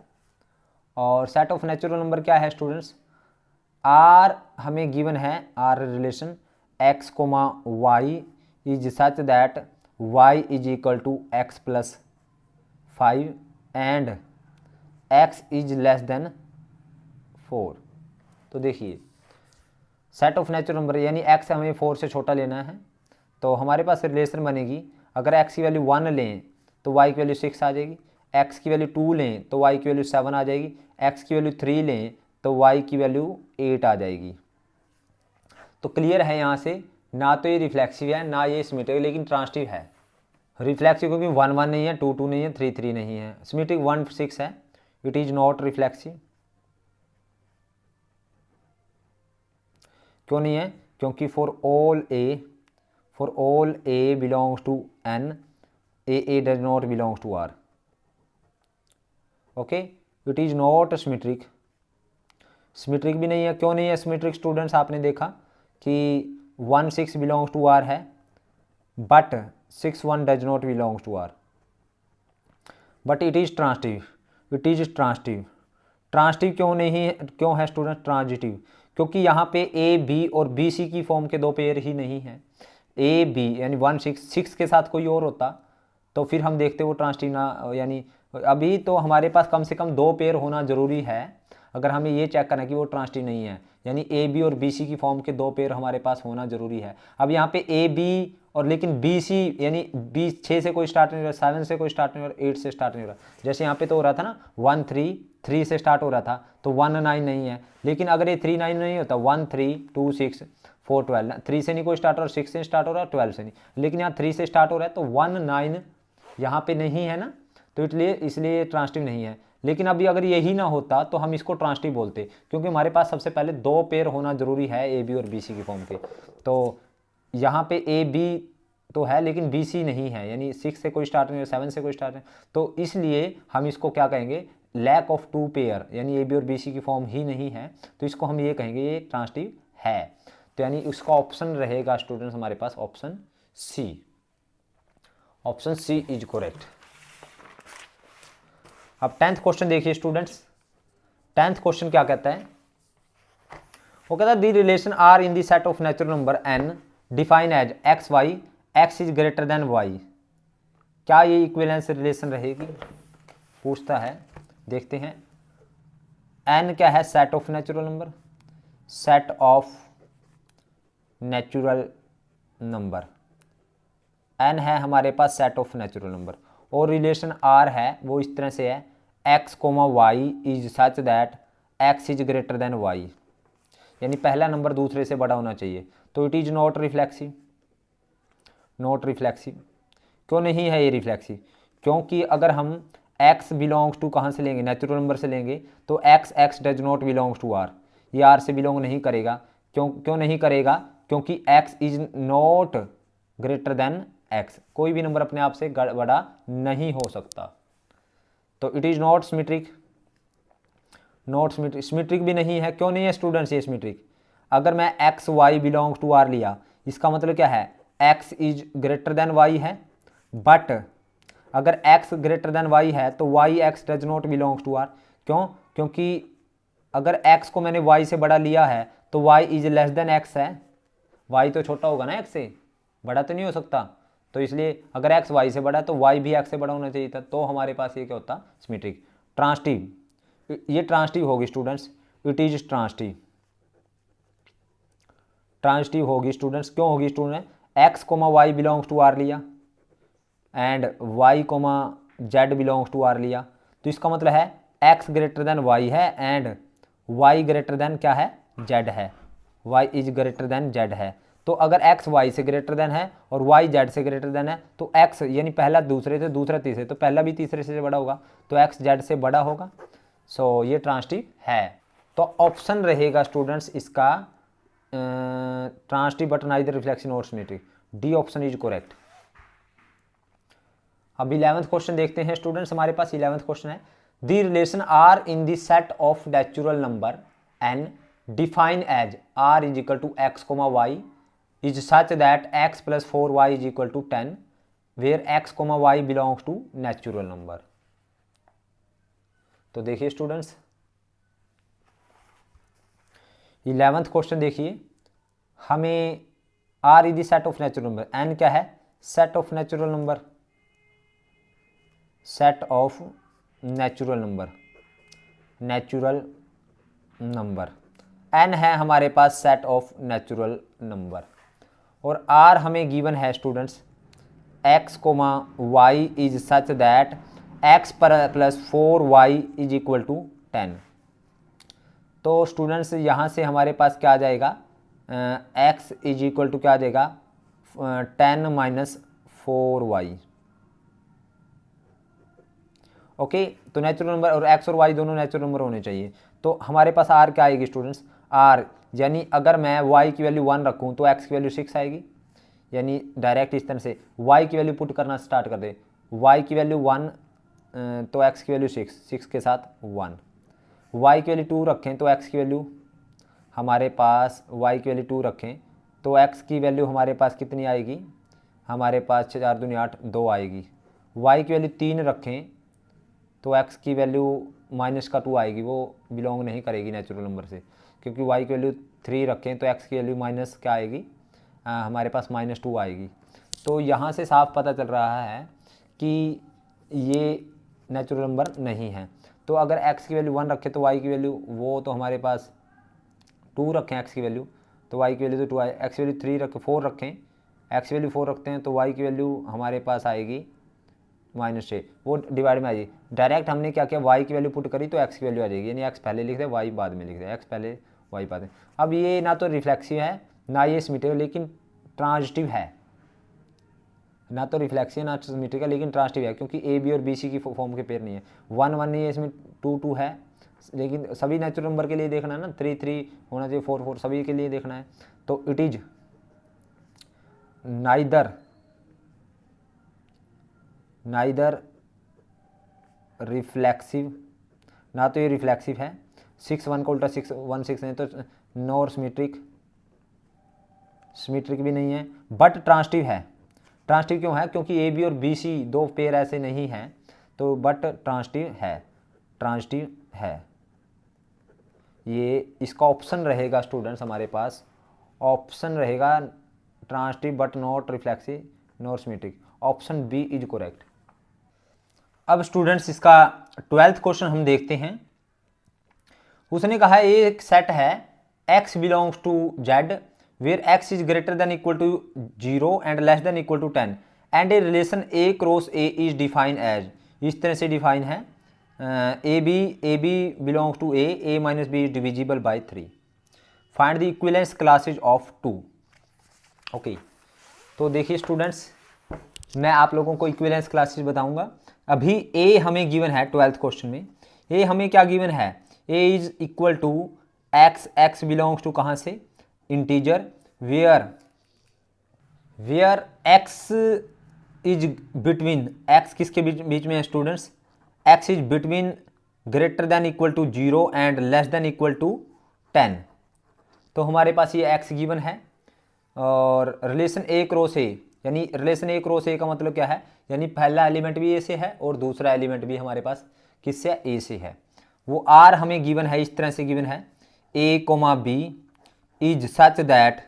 और सेट ऑफ नेचुरल नंबर क्या है स्टूडेंट्स, आर हमें गिवन है, R relation X comma Y is such that Y is equal to X plus 5 and X is less than 4। तो देखिए सेट ऑफ नेचुरल नंबर यानी X हमें 4 से छोटा लेना है, तो हमारे पास रिलेशन बनेगी, अगर एक्स की वैल्यू 1 लें तो वाई की वैल्यू 6 आ जाएगी, एक्स की वैल्यू 2 लें तो वाई की वैल्यू 7 आ जाएगी, एक्स की वैल्यू 3 लें तो वाई की वैल्यू 8 आ जाएगी। तो क्लियर है यहाँ से, ना तो ये रिफ्लेक्सिव है ना ये सिमेट्रिक, लेकिन ट्रांजिटिव है। रिफ्लेक्सिव क्योंकि 1 1 नहीं है, 2 2 नहीं है, 3 3 नहीं है, सिमेट्रिक 1 6 है, इट इज नॉट रिफ्लेक्सिव। क्यों नहीं है, क्योंकि for all A belongs to N, A does not belongs to R. Okay, it is not symmetric, symmetric भी नहीं है। क्यों नहीं है सिमेट्रिक स्टूडेंट्स, आपने देखा कि 1 6 बिलोंग्स टू आर है, but 6 1 does not belongs to R, but it is transitive, it is transitive. Transitive क्यों नहीं है, क्यों है स्टूडेंट ट्रांजिटिव, क्योंकि यहाँ पे ए बी और बी सी की फॉर्म के 2 पेयर ही नहीं है। ए बी यानी 1 6 6 के साथ कोई और होता तो फिर हम देखते वो ट्रांजिटिव ना, यानी अभी तो हमारे पास कम से कम 2 पेयर होना ज़रूरी है अगर हमें ये चेक करना है कि वो ट्रांजिटिव नहीं है, यानी ए बी और बी सी की फॉर्म के 2 पेयर हमारे पास होना ज़रूरी है। अब यहाँ पे ए बी और लेकिन बी सी यानी बी 6 से कोई स्टार्ट नहीं हो रहा, 7 से कोई स्टार्ट नहीं हो रहा, 8 से स्टार्ट नहीं हो रहा। जैसे यहाँ पे तो हो रहा था ना 1 3 3 से स्टार्ट हो रहा था, तो 1 9 नहीं है। लेकिन अगर ये 3 9 नहीं होता, 1 3 2 6 4 12, 3 से नहीं कोई स्टार्ट हो रहा, 6 से स्टार्ट हो रहा, 12 से नहीं, लेकिन यहाँ 3 से स्टार्ट हो रहा है, तो 1 9 यहाँ पे नहीं है ना, तो इसलिए ट्रांजिटिव नहीं है। लेकिन अभी अगर यही ना होता तो हम इसको ट्रांजिटिव बोलते, क्योंकि हमारे पास सबसे पहले 2 पेयर होना जरूरी है ए बी और बी सी की फॉर्म के। तो यहाँ पे ए बी तो है लेकिन बी सी नहीं है, यानी 6 से कोई स्टार्ट नहीं है, 7 से कोई स्टार्ट नहीं, तो इसलिए हम इसको क्या कहेंगे, लैक ऑफ 2 पेयर, यानी ए बी और बी सी की फॉर्म ही नहीं है, तो इसको हम ये कहेंगे ये ट्रांजिटिव है। तो यानी उसका ऑप्शन रहेगा स्टूडेंट्स हमारे पास option C, option C is correct. अब 10th क्वेश्चन देखिए स्टूडेंट्स, 10th क्वेश्चन क्या कहता है, वो कहता है the relation R in the set of natural number N define as X Y, X is greater than Y. क्या ये इक्विवेलेंस रिलेशन रहेगी, पूछता है, देखते हैं। एन क्या है, set of natural number, set of natural number, N है हमारे पास सेट ऑफ नेचुरल नंबर, और रिलेशन आर है वो इस तरह से है, x comma Y is such that x is greater than y, यानी पहला नंबर दूसरे से बड़ा होना चाहिए। तो it is not reflexive, not reflexive. क्यों नहीं है ये रिफ्लेक्सिव, क्योंकि अगर हम x बिलोंग्स टू कहाँ से लेंगे, नेचुरल नंबर से लेंगे, तो x does not belongs to r, ये r से बिलोंग नहीं करेगा। क्यों नहीं करेगा, क्योंकि x is not greater than x, कोई भी नंबर अपने आप से बड़ा नहीं हो सकता। तो it is not symmetric, not symmetric, symmetric भी नहीं है। क्यों नहीं है स्टूडेंट्स ये सिमेट्रिक? अगर मैं x y belongs to R लिया, इसका मतलब क्या है, x is greater than y है, बट अगर x ग्रेटर देन y है तो y x does not belongs to R. क्यों? क्योंकि अगर x को मैंने y से बड़ा लिया है तो y is less then x है, y तो छोटा होगा ना x से, बड़ा तो नहीं हो सकता। तो इसलिए अगर x y से बड़ा है तो y भी x से बड़ा होना चाहिए था, तो हमारे पास ये क्या होता, सिमेट्रिक। ट्रांसटिव, ये ट्रांसटिव होगी students, it is transitive, transitive होगी स्टूडेंट्स। क्यों होगी student? x comma Y belongs to R लिया and y comma Z belongs to R लिया, तो इसका मतलब है x ग्रेटर देन y है एंड y ग्रेटर देन क्या है, z है, y is greater than z है। तो अगर x y से ग्रेटर देन है और y z से ग्रेटर देन है तो x यानी पहला दूसरे से, दूसरा तीसरे, तो पहला भी तीसरे से बड़ा होगा, तो x z से बड़ा होगा। सो ये ट्रांसटिव है। तो ऑप्शन रहेगा स्टूडेंट्स इसका ट्रांसटिव बट नाइदर रिफ्लेक्शन और symmetric, D option is correct. अब 11th क्वेश्चन देखते हैं स्टूडेंट्स, हमारे पास 11th क्वेश्चन है, the relation R in the set of natural number n define as r is equal to x comma y is such that x plus 4y is equal to 10 where x comma y belongs to natural number. तो देखिए students 11th question देखिए, हमें r is the set of natural number, n क्या है, set of natural number, set of natural number, natural number, n है हमारे पास set of natural number, और r हमें गिवन है students x comma y is such that x plus 4y is equal to 10। तो students यहाँ से हमारे पास क्या आ जाएगा, x इज इक्वल टू क्या आ जाएगा, 10 माइनस 4y। ओके, तो नेचुरल नंबर और x और y दोनों नेचुरल नंबर होने चाहिए। तो हमारे पास r क्या आएगी स्टूडेंट्स, r यानी अगर मैं y की वैल्यू 1 रखूँ तो x की वैल्यू 6 आएगी, यानी डायरेक्ट इस तरह से y की वैल्यू पुट करना स्टार्ट कर दे, y की वैल्यू 1 तो x की वैल्यू 6 के साथ 1, y की वैल्यू 2 रखें तो x की वैल्यू हमारे पास, y की वैल्यू 2 रखें तो x की वैल्यू हमारे पास कितनी आएगी, हमारे पास 6 4 दूनी 8 2 आएगी, y की वैल्यू 3 रखें तो x की वैल्यू माइनस का 2 आएगी, वो बिलोंग नहीं करेगी नेचुरल नंबर से, क्योंकि y की वैल्यू 3 रखें तो x की वैल्यू माइनस क्या आएगी, हमारे पास -2 आएगी। तो यहाँ से साफ पता चल रहा है कि ये नेचुरल नंबर नहीं है। तो अगर x की वैल्यू 1 रखें तो y की वैल्यू, वो तो हमारे पास 2 रखें x की वैल्यू तो y की वैल्यू तो 2 आए, x की वैल्यू 3 रखें, 4 रखें, x की वैल्यू 4 रखते हैं तो y की वैल्यू हमारे पास आएगी -6, वो डिवाइड में आ जाएगी। डायरेक्ट हमने क्या किया, y की वैल्यू पुट करी तो x की वैल्यू आ जाएगी, यानी x पहले लिख दे y बाद में लिख दे, x पहले y बाद में। अब ये ना तो रिफ्लेक्सिव है ना ये सिमेट्रिक, लेकिन ट्रांजिटिव है, ना तो रिफ्लेक्सिव ना सिमेट्रिक है लेकिन ट्रांजिटिव है, क्योंकि ए बी और बी सी की फॉर्म के पेयर नहीं है, 1 1 नहीं है इसमें, 2 2 है, लेकिन सभी नेचुरल नंबर के लिए देखना है ना, 3 3 होना चाहिए, 4 4 सभी के लिए देखना है। तो इट इज नाइदर रिफ्लेक्सिव, ना तो ये रिफ्लेक्सिव है, 6 1 का उल्टा 6 1 6 नहीं, तो नॉर सिमेट्रिक, सिमेट्रिक भी नहीं है, बट ट्रांजिटिव है। ट्रांजिटिव क्यों है, क्योंकि ए बी और बी सी दो पेयर ऐसे नहीं हैं, तो बट ट्रांजिटिव है, ट्रांजिटिव है। ये इसका ऑप्शन रहेगा स्टूडेंट्स, हमारे पास ऑप्शन रहेगा transitive but not reflexive nor symmetric, option B is correct. अब स्टूडेंट्स इसका 12th क्वेश्चन हम देखते हैं। उसने कहा एक सेट है x belongs to z where x is greater than equal to 0 and less than equal to 10 and a relation a cross a is define as, इस तरह से डिफाइन है, A B belongs to a minus B is divisible by 3, find the equivalence classes of 2। Okay, तो देखिए students मैं आप लोगों को इक्विवेलेंस क्लासेज बताऊंगा। अभी a हमें गिवन है 12th क्वेश्चन में, a हमें क्या गिवन है, a is equal to x belongs to कहाँ से, integer, where x is between, x किसके बीच बीच में है students, x is between greater than equal to 0 and less than equal to 10। तो हमारे पास ये एक्स गिवन है और रिलेशन ए क्रॉस ए, यानी रिलेशन ए क्रॉस ए का मतलब क्या है, यानी पहला एलिमेंट भी ए से है और दूसरा एलिमेंट भी हमारे पास किससे, ए से है। वो आर हमें गिवन है, इस तरह से गिवन है, A comma B is such that,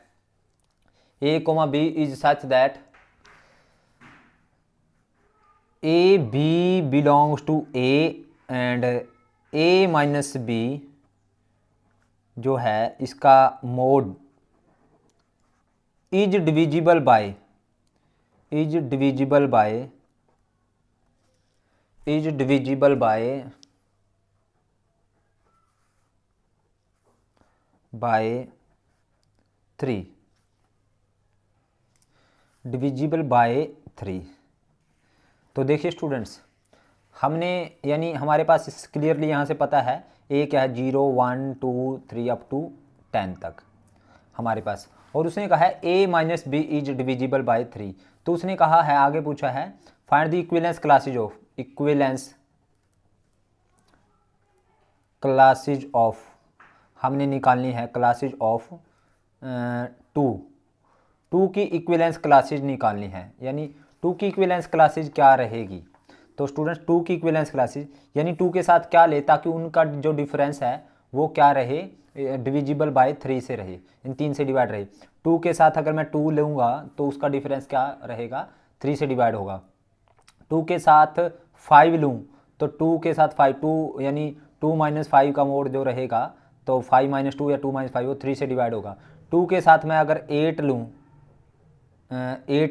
A comma B is such that A B belongs to A and A minus B जो है इसका mod is divisible by, is divisible by, is divisible by 3, divisible by 3। तो देखिए students, हमने यानी हमारे पास clearly यहाँ से पता है ए क्या है, 0 1 2 3 अप टू 10 तक हमारे पास, और उसने कहा है A minus B is divisible by 3। तो उसने कहा है, आगे पूछा है find the equivalence classes of, equivalence classes of, हमने निकालनी है क्लासेज ऑफ टू की इक्विवेलेंस क्लासेज निकालनी है, यानी 2 की इक्विवेलेंस क्लासेज क्या रहेगी। तो स्टूडेंट्स 2 की इक्विवेलेंस क्लासेज यानी 2 के साथ क्या ले, ताकि उनका जो डिफरेंस है वो क्या रहे, डिविजिबल बाय 3 से रहे, इन 3 से डिवाइड रहे। 2 के साथ अगर मैं 2 लूँगा तो उसका डिफरेंस क्या रहेगा, 3 से डिवाइड होगा। 2 के साथ 5 लूँ तो 2 के साथ 5, 2 यानी 2 माइनस 5 का मोड जो रहेगा, तो 5 माइनस 2 या 2 माइनस 5 वो 3 से डिवाइड होगा। 2 के साथ मैं अगर 8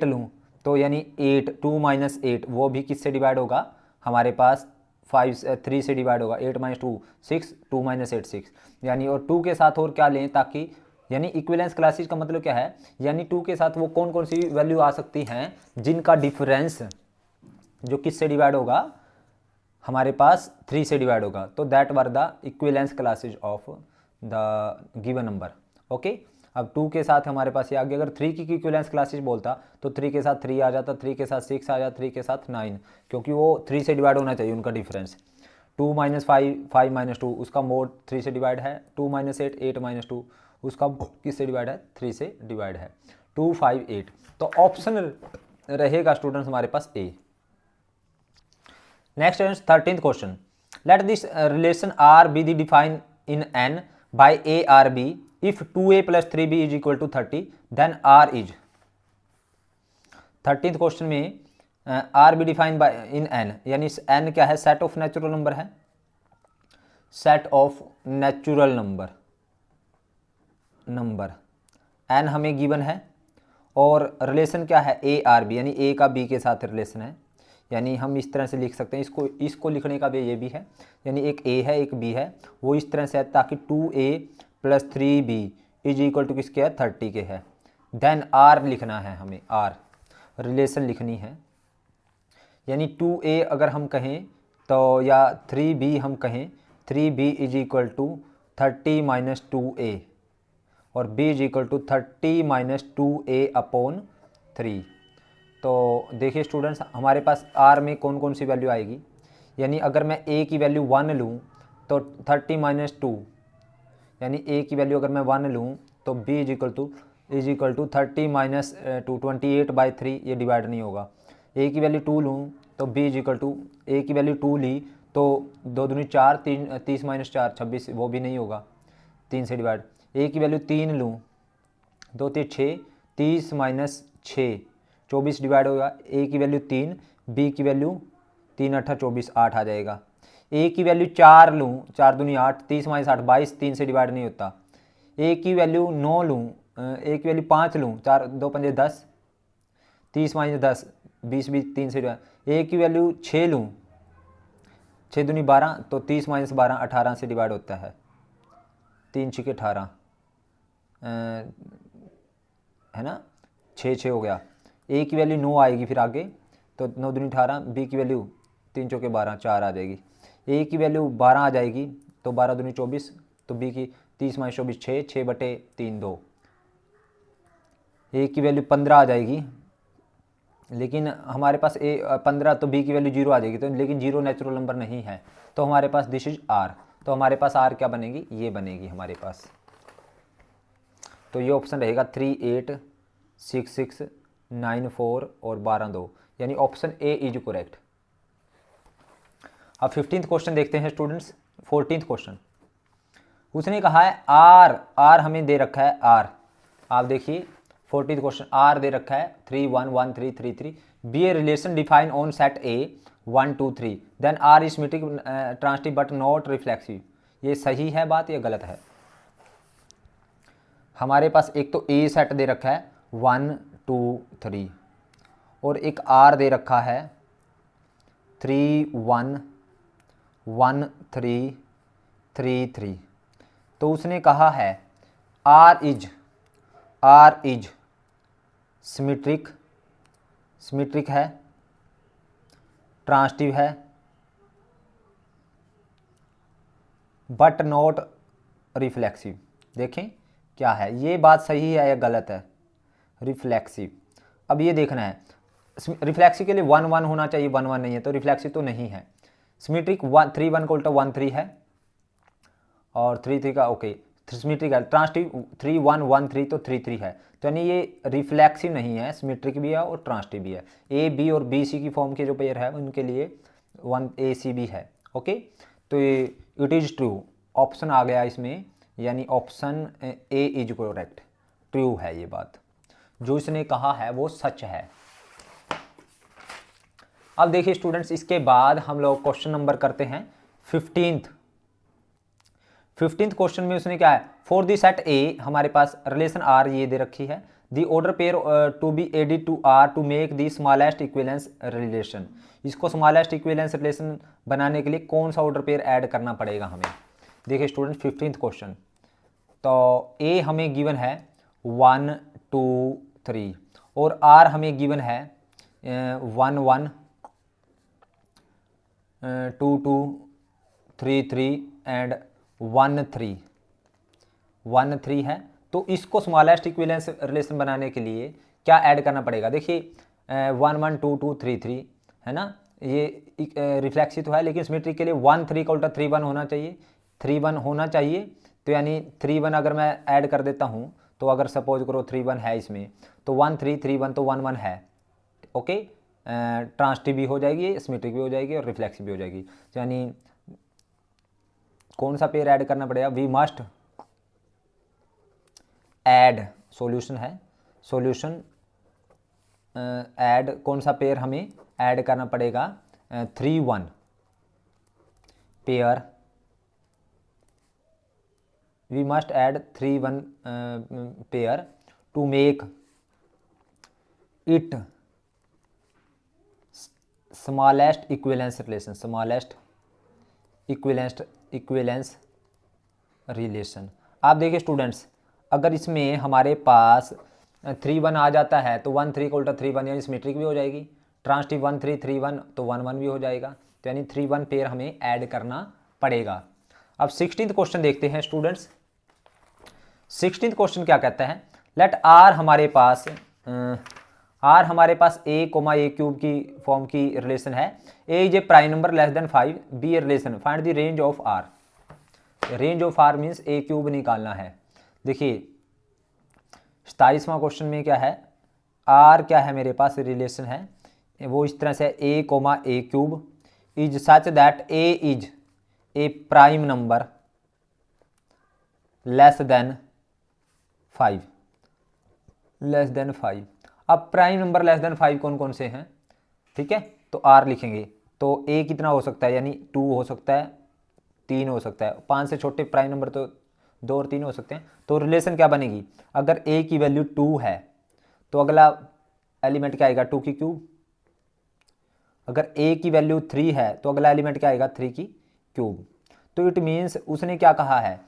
लूँ तो यानी 8, 2 माइनस 8 वो भी किससे डिवाइड होगा, हमारे पास 3 से डिवाइड होगा। 8 माइनस 2 6, 2 माइनस 8 6, यानी और 2 के साथ और क्या लें, ताकि यानी इक्विवेलेंस क्लासेज का मतलब क्या है, यानी 2 के साथ वो कौन कौन सी वैल्यू आ सकती हैं जिनका डिफरेंस जो किससे डिवाइड होगा, हमारे पास 3 से डिवाइड होगा। तो that were the equivalence classes of the given number. Okay, अब 2 के साथ हमारे पास ये आ गया। अगर 3 की इक्विवेलेंस क्लासेज बोलता तो 3 के साथ 3 आ जाता, 3 के साथ 6 आ जाता, 3 के साथ 9, क्योंकि वो 3 से डिवाइड होना चाहिए उनका डिफरेंस। 2 माइनस 5, 5 माइनस 2 उसका मोड 3 से डिवाइड है। 2 माइनस 8, 8 माइनस 2 उसका किससे डिवाइड है, 3 से डिवाइड है। 2 5 8, तो ऑप्शन रहेगा स्टूडेंट्स हमारे पास ए। नेक्स्ट है 13th question, let this relation R be the define in N by A R B if 2a plus 3b is equal to 30 then R is. 13th question में R be define by in N, यानी N क्या है, set of natural number है, set of natural number N हमें given है, और relation क्या है, ए आर बी, यानी ए का बी के साथ रिलेशन है। यानी हम इस तरह से लिख सकते हैं, इसको लिखने का भी ये भी है, यानी एक ए है एक बी है, वो इस तरह से है ताकि 2a plus 3b is equal to किसके है, 30 के है। देन आर लिखना है हमें, आर रिलेशन लिखनी है, यानी 2a अगर हम कहें तो, या 3b हम कहें, 3b is equal to 30 minus 2a और b is equal to 30 minus 2a upon 3। तो देखिए स्टूडेंट्स, हमारे पास आर में कौन कौन सी वैल्यू आएगी, यानी अगर मैं ए की वैल्यू 1 लूँ तो 30 माइनस 2, यानी ए की वैल्यू अगर मैं 1 लूँ तो b is equal to 30 minus 2, 28 by 3, ये डिवाइड नहीं होगा। ए की वैल्यू 2 लूँ तो b इज इक्वल टू, ए की वैल्यू 2 ली तो 2 दूनी 4, 30 माइनस 4 26, वो भी नहीं होगा, 3 से डिवाइड। ए की वैल्यू 3 लूँ, 2 3 6, 30 माइनस 6 24 डिवाइड होगा। ए की वैल्यू 3, बी की वैल्यू 3 8 24, 8 आ जाएगा। ए की वैल्यू 4 लूँ, 4 दूनी 8, 30 माइनस 8 22, 3 से डिवाइड नहीं होता। ए की वैल्यू 9 लूँ, ए की वैल्यू 5 लूँ, 4 2 5 10, 30 माइनस 10 20 20, 3 से डिवाइड। ए की वैल्यू 6 लूँ, 6 दूनी 12, तो 30 माइनस 12 18 से डिवाइड होता है, 3 6 18 है ना, 6 6 हो गया। ए की वैल्यू 9 आएगी फिर आगे, तो 9 दूनी 18, बी की वैल्यू 3 चौके 12 4 आ जाएगी। ए की वैल्यू 12 आ जाएगी, तो 12 दूनी 24, तो बी की 30 माइनस 24 6, 6 बटे 3 2। ए की वैल्यू 15 आ जाएगी, लेकिन हमारे पास ए 15 तो बी की वैल्यू 0 आ जाएगी, तो लेकिन 0 नेचुरल नंबर नहीं है, तो हमारे पास दिस इज आर। तो हमारे पास आर क्या बनेगी, ये बनेगी हमारे पास। तो ये ऑप्शन रहेगा 3 8 6 6 9 4 और 12 2, यानी ऑप्शन ए इज करेक्ट। अब 15th क्वेश्चन देखते हैं स्टूडेंट्स। 14th क्वेश्चन उसने कहा है आर, आर हमें दे रखा है आर। आप देखिए 14th क्वेश्चन, आर दे रखा है 3 1 1 3 3 3, be a relation define on set A 1 2 3, then R is symmetric transitive but not reflexive. ये सही है बात या गलत है? हमारे पास एक तो ए सेट दे रखा है 1 2 3 और एक आर दे रखा है 3 1 1 3 3 3। तो उसने कहा है आर इज सिमेट्रिक, सिमेट्रिक है, ट्रांसिटिव है, बट नॉट रिफ्लेक्सिव। देखें क्या है, ये बात सही है या गलत है? रिफ्लेक्सिव। अब ये देखना है, रिफ्लेक्सिव के लिए 1 1 होना चाहिए, 1 1 नहीं है, तो रिफ्लेक्सिव तो नहीं है। सिमेट्रिक 3 1 का उल्टा 1 3 है और 3 3 का ओके सिमेट्रिक है। ट्रांसिटिव 3 1 1 3 तो 3 3 है, तो यानी ये रिफ्लेक्सिव नहीं है, सिमेट्रिक भी है और ट्रांसिटिव भी है। ए बी और बी सी की फॉर्म के जो पेयर है उनके लिए 1 ए सी बी है। ओके, तो ये इट इज़ ट्रू ऑप्शन आ गया इसमें, यानी option A is correct, true है ये बात, जो इसने कहा है वो सच है। अब देखिए स्टूडेंट्स, इसके बाद हम लोग क्वेश्चन नंबर करते हैं 15th क्वेश्चन में उसने क्या है, फॉर दी सेट ए हमारे पास रिलेशन आर ये दे रखी है, the order pair to be added to R to make the smallest equivalence relation. इसको स्मॉलेस्ट इक्विवेलेंस रिलेशन बनाने के लिए कौन सा ऑर्डर पेयर ऐड करना पड़ेगा हमें? देखिए स्टूडेंट 15th क्वेश्चन, तो ए हमें गिवन है 1 2 3 और आर हमें गिवन है 1 1 2 2 3 3 एंड 1 3 1 3 है। तो इसको स्मॉलेस्ट इक्विवेलेंस रिलेशन बनाने के लिए क्या ऐड करना पड़ेगा? देखिए 1 1 2 2 3 3 है ना, ये रिफ्लेक्सिव तो है, लेकिन सिमेट्रिक के लिए 1 3 का उल्टा 3 1 होना चाहिए, 3 1 होना चाहिए। तो यानी 3 1 अगर मैं ऐड कर देता हूँ, तो अगर सपोज करो 3 1 है इसमें, तो 1 3 3 1 तो 1 1 है। ओके, ट्रांसिटिव भी हो जाएगी, सिमेट्रिक भी हो जाएगी और रिफ्लेक्सिव भी हो जाएगी। तो यानी कौन सा पेयर ऐड करना पड़ेगा? वी मस्ट ऐड, सॉल्यूशन है, सॉल्यूशन ऐड, कौन सा पेयर हमें ऐड करना पड़ेगा? 3 1 pair, we must add 3 1 pair to make it smallest equivalence relation, smallest equivalence relation. आप देखिए स्टूडेंट्स, अगर इसमें हमारे पास 3 1 आ जाता है तो 1 3 का उल्टा 3 1 यानी सिमेट्रिक भी हो जाएगी, ट्रांसिटिव 1 3 3 1 तो 1 1 भी हो जाएगा, तो यानी 3 1 पेयर हमें ऐड करना पड़ेगा। अब 16th क्वेश्चन देखते हैं स्टूडेंट्स। 16th क्वेश्चन क्या कहता है, लेट आर हमारे पास ए कोमा ए क्यूब की फॉर्म की रिलेशन है, A is a prime number less than 5, be a relation, find the range of R. Range of R means A cube निकालना है। देखिए 27वां क्वेश्चन में क्या है, आर क्या है मेरे पास रिलेशन है, वो इस तरह से A comma A cube is such that A is a prime number less than 5, less than 5। अब प्राइम नंबर लेस देन 5 कौन कौन से हैं? ठीक है, तो आर लिखेंगे, तो ए कितना हो सकता है, यानी 2 हो सकता है, 3 हो सकता है, 5 से छोटे प्राइम नंबर तो 2 और 3 हो सकते हैं। तो रिलेशन क्या बनेगी, अगर ए की वैल्यू 2 है तो अगला एलिमेंट क्या आएगा, 2 की क्यूब। अगर ए की वैल्यू 3 है तो अगला एलिमेंट क्या आएगा, 3 की क्यूब। तो इट मीन्स उसने क्या कहा है,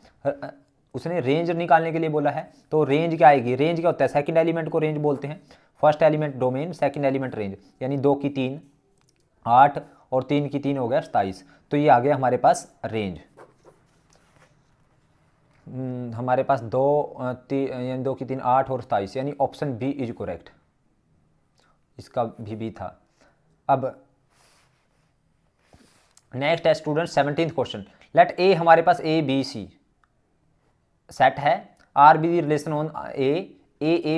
उसने रेंज निकालने के लिए बोला है। तो रेंज क्या आएगी, रेंज क्या होता है, सेकंड एलिमेंट को रेंज बोलते हैं। First element domain, second element range, यानी 2 की 3 8 और 3 की 3 हो गया 27। तो ये आ गया हमारे पास रेंज। हमारे पास 2 की 3 8 और 27, यानी ऑप्शन बी इज करेक्ट। इसका भी था। अब नेक्स्ट है student 17th question. Let A, हमारे पास ए बी सी सेट है, R be the relation on a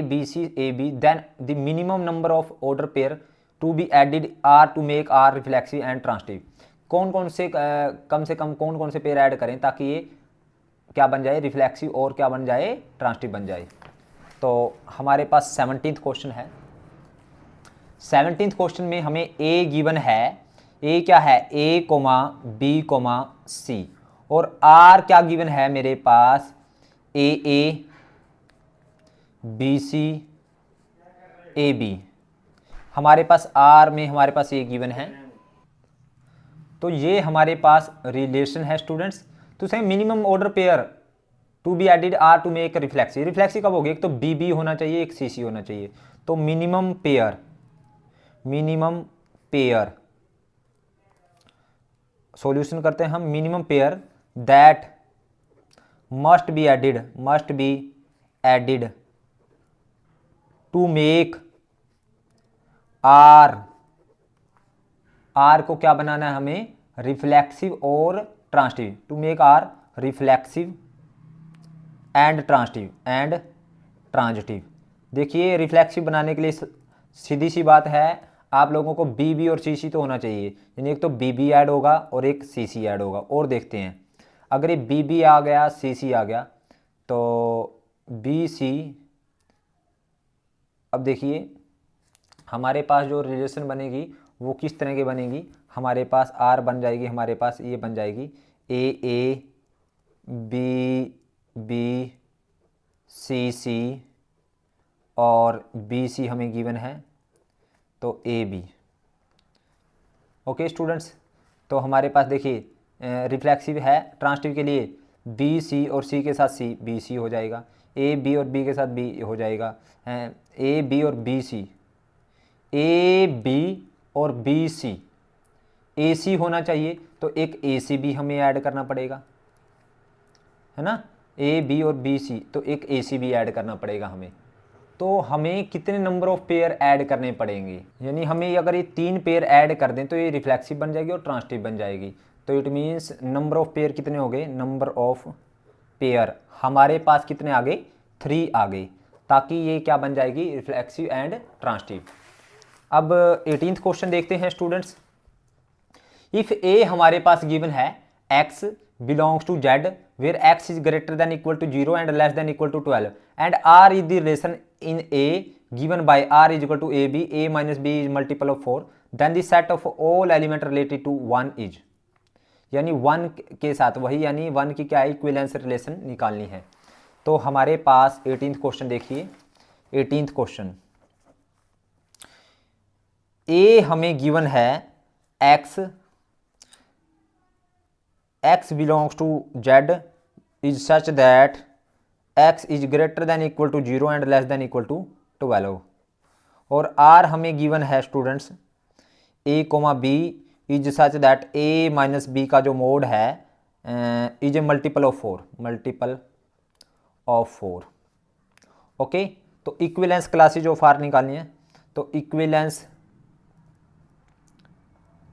b c a b, then the minimum number of order pair to be added R to make R reflexive and transitive. कौन कौन से कम कौन कौन से pair add करें ताकि ये क्या बन जाए, रिफ्लेक्सिव और क्या बन जाए, ट्रांसटिव बन जाए। तो हमारे पास 17th क्वेश्चन है। 17th क्वेश्चन में हमें ए गिवन है, ए क्या है, A comma B comma C, और आर क्या गिवन है मेरे पास, a b c a B. हमारे पास आर में हमारे पास ए गिवन है, तो ये हमारे पास रिलेशन है स्टूडेंट्स। तो same minimum order pair to be added R to make reflexive. Reflexive कब होगी, एक तो बी बी होना चाहिए, एक सी सी होना चाहिए। तो मिनिमम पेयर सॉल्यूशन करते हैं हम। Minimum pair that must be added to make R को क्या बनाना है हमें, रिफ्लेक्सिव और transitive, to make R reflexive and transitive. देखिए रिफ्लेक्सिव बनाने के लिए सीधी सी बात है, आप लोगों को बी बी और सी सी तो होना चाहिए, यानी एक तो बी बी ऐड होगा और एक सी सी ऐड होगा। और देखते हैं अगर ये बी बी आ गया, सी सी आ गया, तो बी सी, अब देखिए हमारे पास जो रिलेशन बनेगी वो किस तरह की बनेगी, हमारे पास आर बन जाएगी, हमारे पास ये बन जाएगी ए बी बी सी सी और बी सी हमें गिवन है, तो ए बी। ओके स्टूडेंट्स, तो हमारे पास देखिए रिफ्लेक्सिव है, ट्रांसटिव के लिए बी सी और सी के साथ सी, बी सी हो जाएगा, ए बी और बी के साथ बी हो जाएगा, ए बी और बी सी, ए बी और बी सी, ए सी होना चाहिए, तो एक ए सी भी हमें ऐड करना पड़ेगा, है ना, ए बी और बी सी, तो एक ए सी भी ऐड करना पड़ेगा हमें। तो हमें कितने नंबर ऑफ पेयर ऐड करने पड़ेंगे, यानी हमें अगर ये 3 पेयर ऐड कर दें तो ये रिफ्लेक्सिव बन जाएगी और ट्रांसटिव बन जाएगी। तो it means number of pair कितने हो गए, नंबर ऑफ पेयर हमारे पास कितने आ गए, 3 आ गए, ताकि ये क्या बन जाएगी, रिफ्लेक्सिव एंड ट्रांसटिव। अब 18th क्वेश्चन देखते हैं स्टूडेंट्स। इफ ए हमारे पास गिवन है x belongs to z where x is greater than equal to 0 and less than equal to 12 and r is the relation in a given by r is equal to a b, a minus b is multiple of 4, then the set of all element related to 1 is, यानी 1 के साथ वही, यानी 1 की क्या है, equivalence relation निकालनी है। तो हमारे पास 18th क्वेश्चन देखिए। 18th क्वेश्चन, ए हमें गिवन है x belongs to z is such that x is greater than equal to 0 and less than equal to 12, और r हमें गिवन है students a comma b is such that a minus b का जो mod है is a multiple of 4। Okay, तो equivalence classes of R निकालनी है, तो इक्विवेलेंस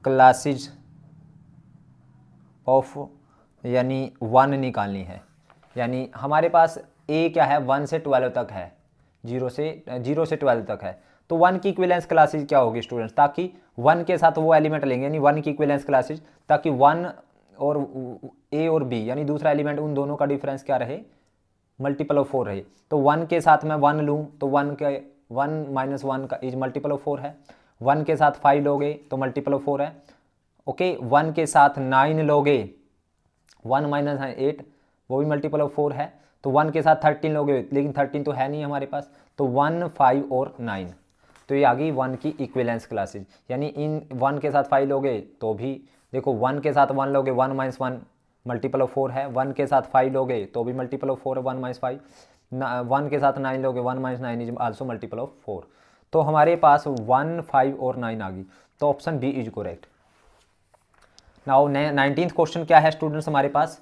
क्लासेज ऑफ यानी 1 निकालनी है, यानी हमारे पास a क्या है, 1 से 12 तक है, 0 से 12 तक है। तो 1 की इक्विवेलेंस क्लासेज क्या होगी स्टूडेंट्स, ताकि 1 के साथ वो एलिमेंट लेंगे, यानी 1 की इक्विवेलेंस क्लासेज, ताकि 1 और a और b यानी दूसरा एलिमेंट, उन दोनों का डिफरेंस क्या रहे, मल्टीपल ऑफ 4 रहे। तो 1 के साथ मैं 1 लूँ तो 1 माइनस 1 का इज मल्टीपल ऑफ 4 है, 1 के साथ 5 लोगे तो मल्टीपल ऑफ 4 है। ओके, 1 के साथ 9 लोगे, 1 माइनस 8 वो भी मल्टीपल ऑफ 4 है। तो 1 के साथ 13 लोगे, लेकिन 13 तो है नहीं हमारे पास, तो 1, 5 और 9, तो ये आ गई 1 की इक्विवेलेंस क्लासेज। यानी इन 1 के साथ 5 लोगे तो भी देखो, 1 के साथ 1 लोगे, 1 माइनस 1 मल्टीपल ऑफ 4 है, 1 के साथ 5 लोगे तो भी मल्टीपल ऑफ 4 है, 1 माइनस 5, 1 के साथ 9 लोगे, 1 minus 9 is also multiple of 4। तो हमारे पास 1, 5 और 9 आ गई, तो option B is correct. Now 19th question क्या है स्टूडेंट्स हमारे पास,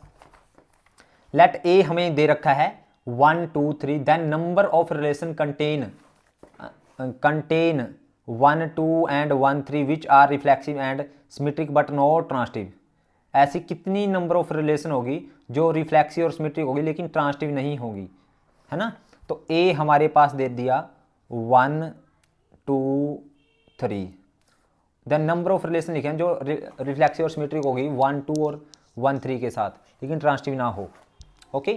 लेट ए हमें दे रखा है 1 2 3, then number of relation contain 1 2 and 1 3 which are reflexive and symmetric but not transitive. ऐसी कितनी नंबर ऑफ रिलेशन होगी जो रिफ्लेक्सिव और सिमेट्रिक होगी लेकिन ट्रांसटिव नहीं होगी, है ना। तो ए हमारे पास दे दिया 1 2 3, देन नंबर ऑफ रिलेशन लिखे हैं जो रिफ्लेक्सिव और सिमेट्रिक होगी 1 2 और 1 3 के साथ, लेकिन ट्रांसटिव ना हो। ओके,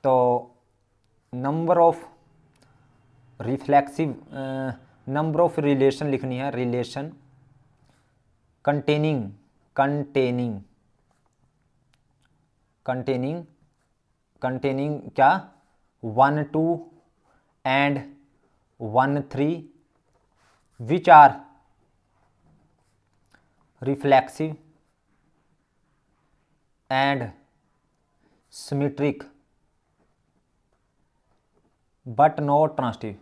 तो number of reflexive, number of relation लिखनी है, रिलेशन कंटेनिंग क्या 1 2 and 1 3 which are reflexive and symmetric but not transitive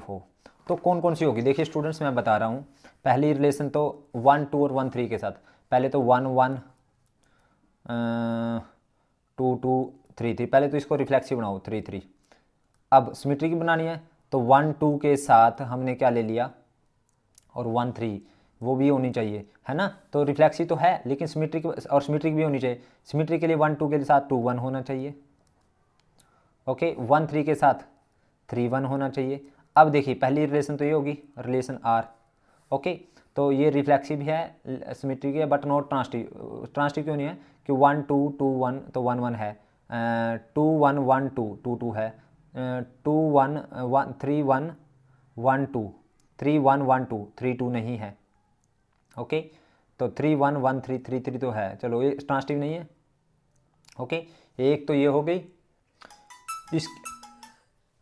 हो। तो कौन कौन सी होगी, देखिए स्टूडेंट्स मैं बता रहा हूँ। पहली रिलेशन तो 1 2 और 1 3 के साथ, पहले तो 1 1 2 2 3 3, पहले तो इसको रिफ्लेक्सिव बनाओ 3 3। अब सिमेट्रिक बनानी है तो 1 2 के साथ हमने क्या ले लिया, और 1 3 वो भी होनी चाहिए, है ना। तो रिफ्लेक्सिव तो है लेकिन सिमेट्रिक, और सिमेट्रिक भी होनी चाहिए। सिमेट्रिक के लिए 1 2 के साथ 2 1 होना चाहिए। ओके, 1 3 के साथ 3 1 होना चाहिए। अब देखिए पहली रिलेशन तो ये होगी रिलेशन आर। ओके, तो ये रिफ्लेक्सिव है, सिमेट्रिक है बट नॉट ट्रांसटिव क्यों नहीं है कि 1 2 2 1 तो 1 1 है, 2 1 1 2 2 2 है, 2 1 1 3 1 1 2 3 1 1 2 3 2 नहीं है। ओके, तो 3 1 1 3 3 3 तो है, चलो ये ट्रांसटिव नहीं है। ओके, एक तो ये हो गई।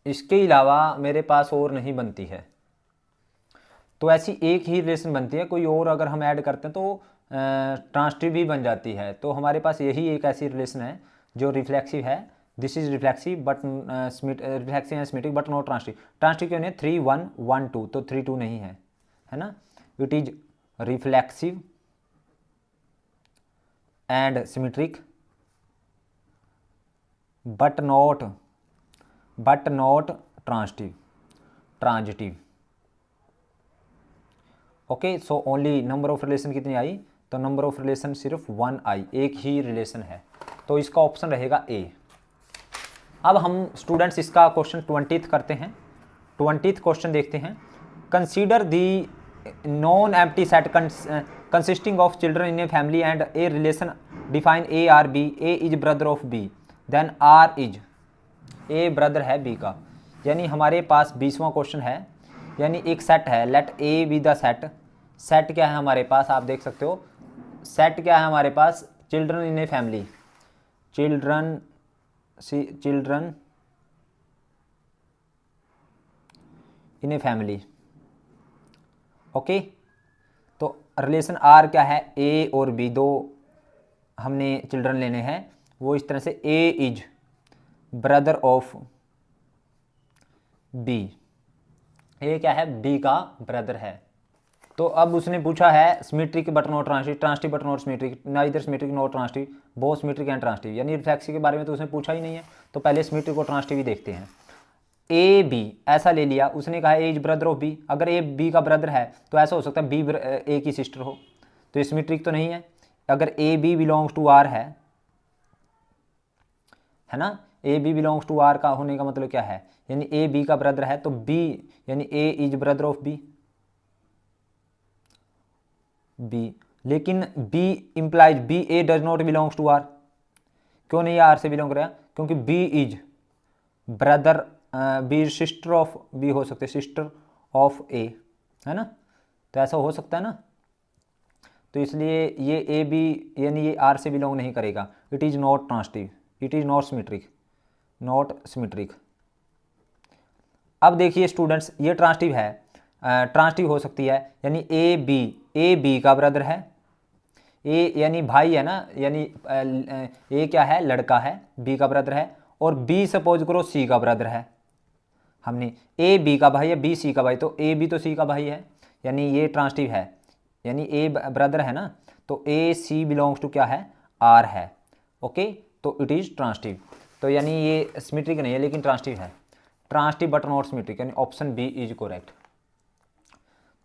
इसके अलावा मेरे पास और नहीं बनती है, तो ऐसी एक ही रिलेशन बनती है, कोई और अगर हम ऐड करते हैं तो ट्रांसटिव भी बन जाती है। तो हमारे पास यही एक ऐसी रिलेशन है जो रिफ्लेक्सिव है, this is reflexive but reflexive and symmetric but not transitive. Transitive क्यों नहीं है, 3 1 1 2 तो 3 2 नहीं है, है ना। It is reflexive and symmetric but not transitive. Okay, so only number of relation कितनी आई, तो नंबर ऑफ रिलेशन सिर्फ 1 आई, एक ही रिलेशन है, तो इसका ऑप्शन रहेगा ए। अब हम स्टूडेंट्स इसका क्वेश्चन 20th करते हैं। 20th क्वेश्चन देखते हैं। Consider the non empty set consisting of children in a family and a relation define a R B, a is brother of b, then R is, a brother है b का। यानी हमारे पास 20वां question है, यानी एक set है, let a be the set. Set क्या है हमारे पास, आप देख सकते हो सेट क्या है हमारे पास, children in a family, children in a family. Okay, तो रिलेशन आर क्या है, ए और बी दो हमने चिल्ड्रन लेने हैं, वो इस तरह से ए इज ब्रदर ऑफ बी, ए क्या है, बी का ब्रदर है। तो अब उसने पूछा है symmetric but not transitive, transitive but not symmetric, ना इधर symmetric not transitive, both symmetric and transitive, यानी रिफ्लेक्सिव के बारे में तो उसने पूछा ही नहीं है। तो पहले सिमेट्रिक और ट्रांसटिव ही देखते हैं। ए बी ऐसा ले लिया, उसने कहा ए इज ब्रदर ऑफ बी, अगर ए बी का ब्रदर है तो ऐसा हो सकता है बी ए की सिस्टर हो, तो ये सिमेट्रिक तो नहीं है। अगर a B belongs to R है ना, a B belongs to R का होने का मतलब क्या है, यानी ए बी का ब्रदर है, तो बी यानी ए इज ब्रदर ऑफ बी, लेकिन b implies b A does not belongs to R, क्यों नहीं आर से बिलोंग करेगा, क्योंकि b is brother, b sister of b हो सकते, सिस्टर ऑफ ए, है ना, तो ऐसा हो सकता है ना। तो इसलिए ये ए बी यानी ये आर से बिलोंग नहीं करेगा, it is not transitive, it is not symmetric. अब देखिए स्टूडेंट्स, ये ट्रांसटिव है, ट्रांसटिव हो सकती है, यानी ए बी का ब्रदर है, ए यानी भाई है ना, यानी ए क्या है, लड़का है, बी का ब्रदर है, और बी सपोज करो सी का ब्रदर है। हमने ए बी का भाई है, बी सी का भाई, तो ए बी तो सी का भाई है, यानी ये ट्रांसटिव है, यानी ए ब्रदर है ना, तो ए सी बिलोंग्स टू क्या है, आर है। ओके, तो इट इज ट्रांसटिव, तो यानी ये सिमेट्रिक नहीं है लेकिन ट्रांसटिव है। ट्रांसटिव बटन और सिमेट्रिक, यानी ऑप्शन बी इज करेक्ट।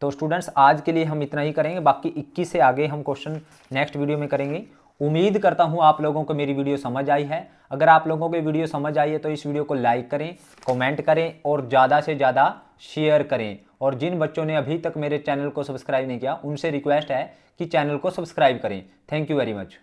तो स्टूडेंट्स आज के लिए हम इतना ही करेंगे, बाकी 21 से आगे हम क्वेश्चन नेक्स्ट वीडियो में करेंगे। उम्मीद करता हूं आप लोगों को मेरी वीडियो समझ आई है। अगर आप लोगों को वीडियो समझ आई है तो इस वीडियो को लाइक करें, कमेंट करें और ज़्यादा से ज़्यादा शेयर करें। और जिन बच्चों ने अभी तक मेरे चैनल को सब्सक्राइब नहीं किया उनसे रिक्वेस्ट है कि चैनल को सब्सक्राइब करें। Thank you very much.